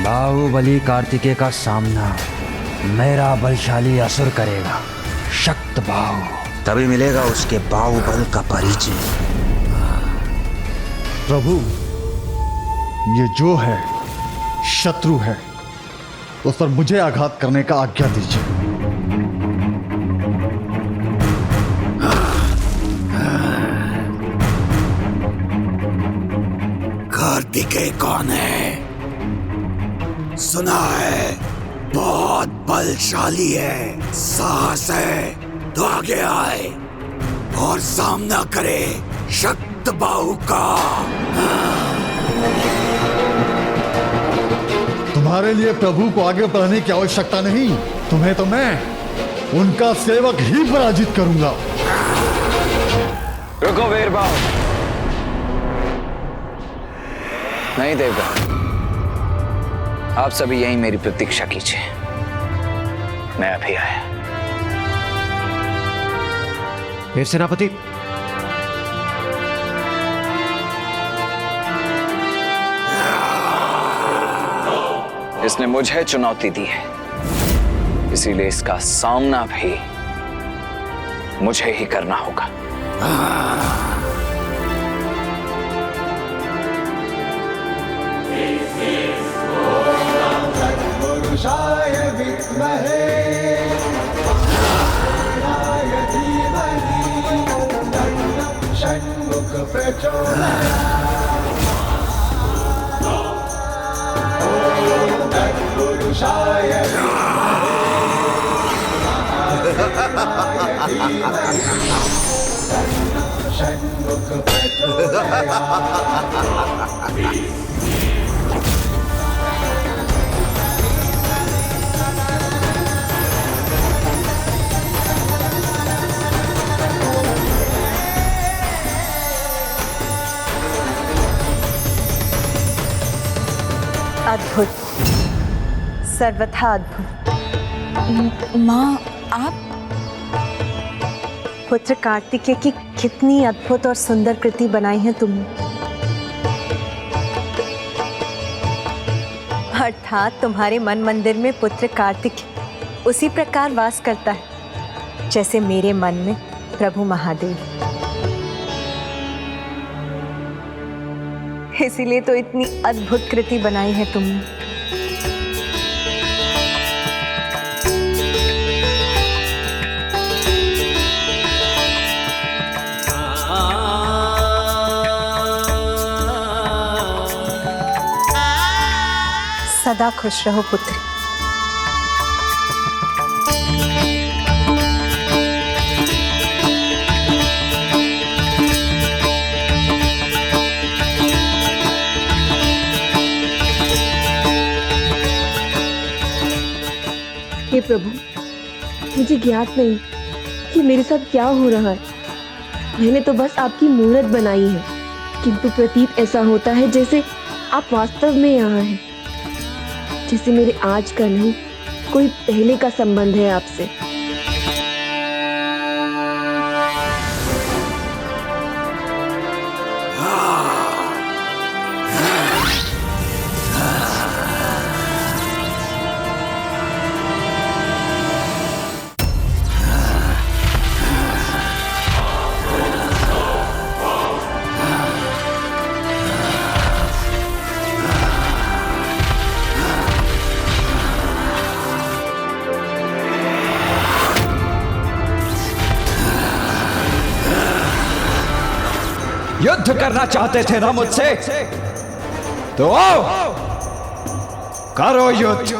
बाहुबली कार्तिकेय का सामना मेरा बलशाली असुर करेगा, शक्त बाहु। तभी मिलेगा उसके बाहुबल का परिचय। प्रभु, ये जो है शत्रु है, उस पर मुझे आघात करने का आज्ञा दीजिए। कार्तिकेय कौन है? सुना है बहुत बलशाली है, साहस है, तो आगे आए और सामना करे शक्त बाहु का। तुम्हारे लिए प्रभु को आगे बढ़ने की आवश्यकता नहीं, तुम्हें तो मैं उनका सेवक ही पराजित करूंगा। रुको वीर बाहु। नहीं देवगण, आप सभी यहीं मेरी प्रतीक्षा कीजिए, मैं अभी आया। वीर सेनापति, इसने मुझे चुनौती दी है, इसीलिए इसका सामना भी मुझे ही करना होगा। अद्भुत, सर्वथा अद्भुत। माँ, आप? पुत्र कार्तिकेय की कितनी अद्भुत और सुंदर कृति बनाई है तुमने। अर्थात तुम्हारे मन मंदिर में पुत्र कार्तिकेय उसी प्रकार वास करता है जैसे मेरे मन में प्रभु महादेव। इसीलिए तो इतनी अद्भुत कृति बनाई है तुमने। सदा खुश रहो पुत्री। हे प्रभु, मुझे ज्ञात नहीं कि मेरे साथ क्या हो रहा है। मैंने तो बस आपकी मूर्त बनाई है, किंतु प्रतीत ऐसा होता है जैसे आप वास्तव में यहाँ हैं, जैसे मेरे आज का नहीं कोई पहले का संबंध है आपसे। युद्ध करना चाहते थे ना मुझसे, तो आओ करो युद्ध।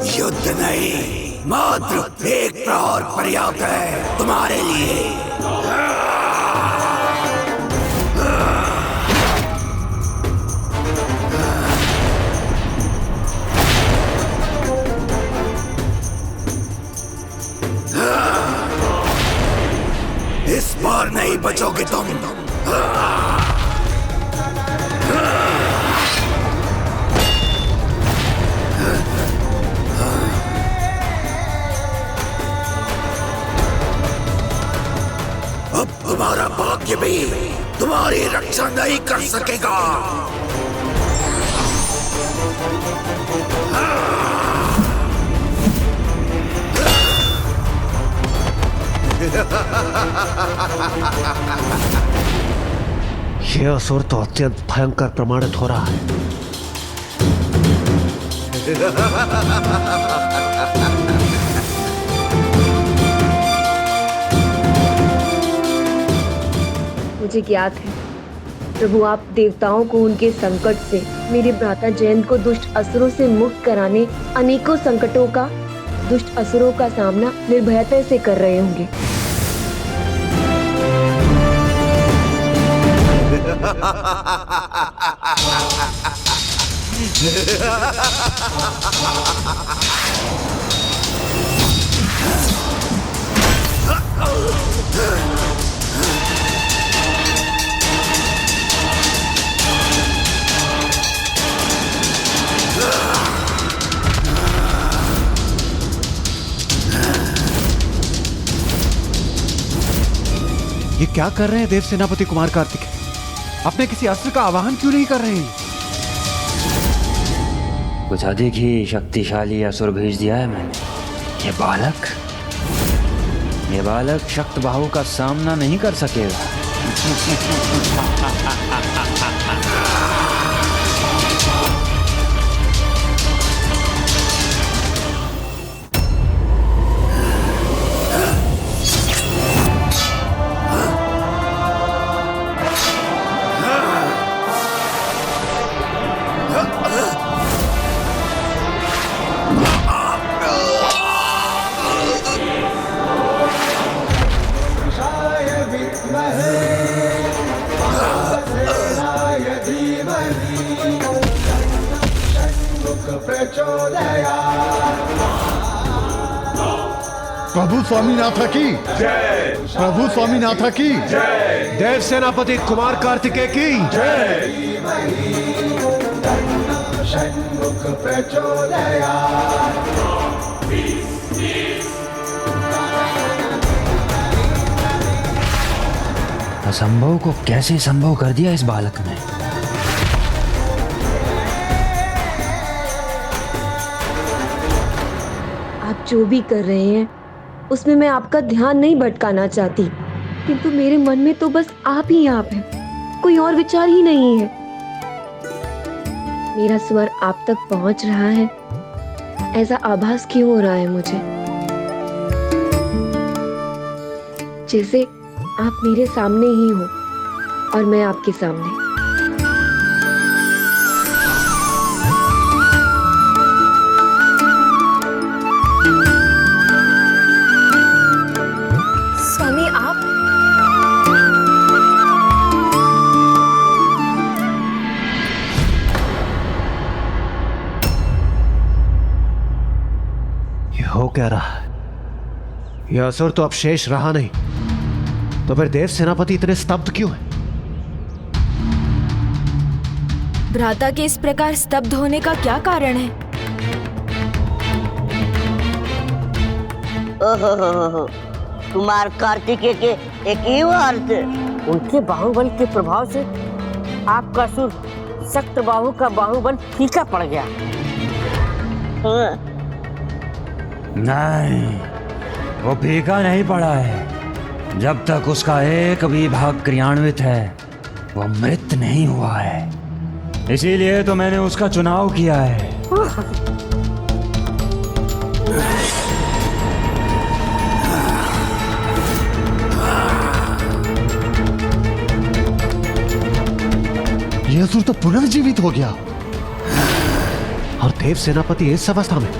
युद्ध नहीं, मात्र एक प्रहर पर्याप्त है तुम्हारे लिए। इस बार नहीं बचोगे तुम। अब तुम्हारा भाग्य भी तुम्हारी रक्षा नहीं कर सकेगा। यह असुर तो अत्यंत भयंकर प्रमाणित हो रहा है। मुझे ज्ञात है प्रभु, आप देवताओं को उनके संकट से, मेरे भ्राता जयंत को दुष्ट असुरों से मुक्त कराने अनेकों संकटों का, दुष्ट असुरों का सामना निर्भयता से कर रहे होंगे। ये क्या कर रहे हैं देव सेनापति कुमार कार्तिक? अपने किसी अस्त्र का आवाहन क्यों नहीं कर रहे हैं? कुछ अधिक ही शक्तिशाली असुर भेज दिया है मैंने। ये बालक शक्त बाहु का सामना नहीं कर सकेगा। प्रभु स्वामीनाथ की जय। प्रभु स्वामीनाथ की जय। देव सेनापति कुमार कार्तिकेय की जय। असंभव को कैसे संभव कर दिया इस बालक ने। आप जो भी कर रहे हैं उसमें मैं आपका ध्यान नहीं भटकाना चाहती, किंतु मेरे मन में तो बस आप ही आप हैं, कोई और विचार ही नहीं है। मेरा स्वर आप तक पहुंच रहा है, ऐसा आभास क्यों हो रहा है मुझे? जैसे आप मेरे सामने ही हो और मैं आपके सामने। स्वामी आप? ये हो क्या रहा है? यह असुर तो अब शेष रहा नहीं, तो फिर देव सेनापति इतने स्तब्ध क्यों है? भ्राता के इस प्रकार स्तब्ध होने का क्या कारण है? ओहो, कुमार कार्तिकेय के एक ही अर्थ, उनके बाहुबल के प्रभाव से आपका सुर सख्त बाहु का बाहुबल फीका पड़ गया। नहीं, वो फीका नहीं पड़ा है। जब तक उसका एक भी भाग क्रियान्वित है वो मृत नहीं हुआ है, इसीलिए तो मैंने उसका चुनाव किया है। यह असुर तो पुनर्जीवित हो गया और देव सेनापति इस अवस्था में।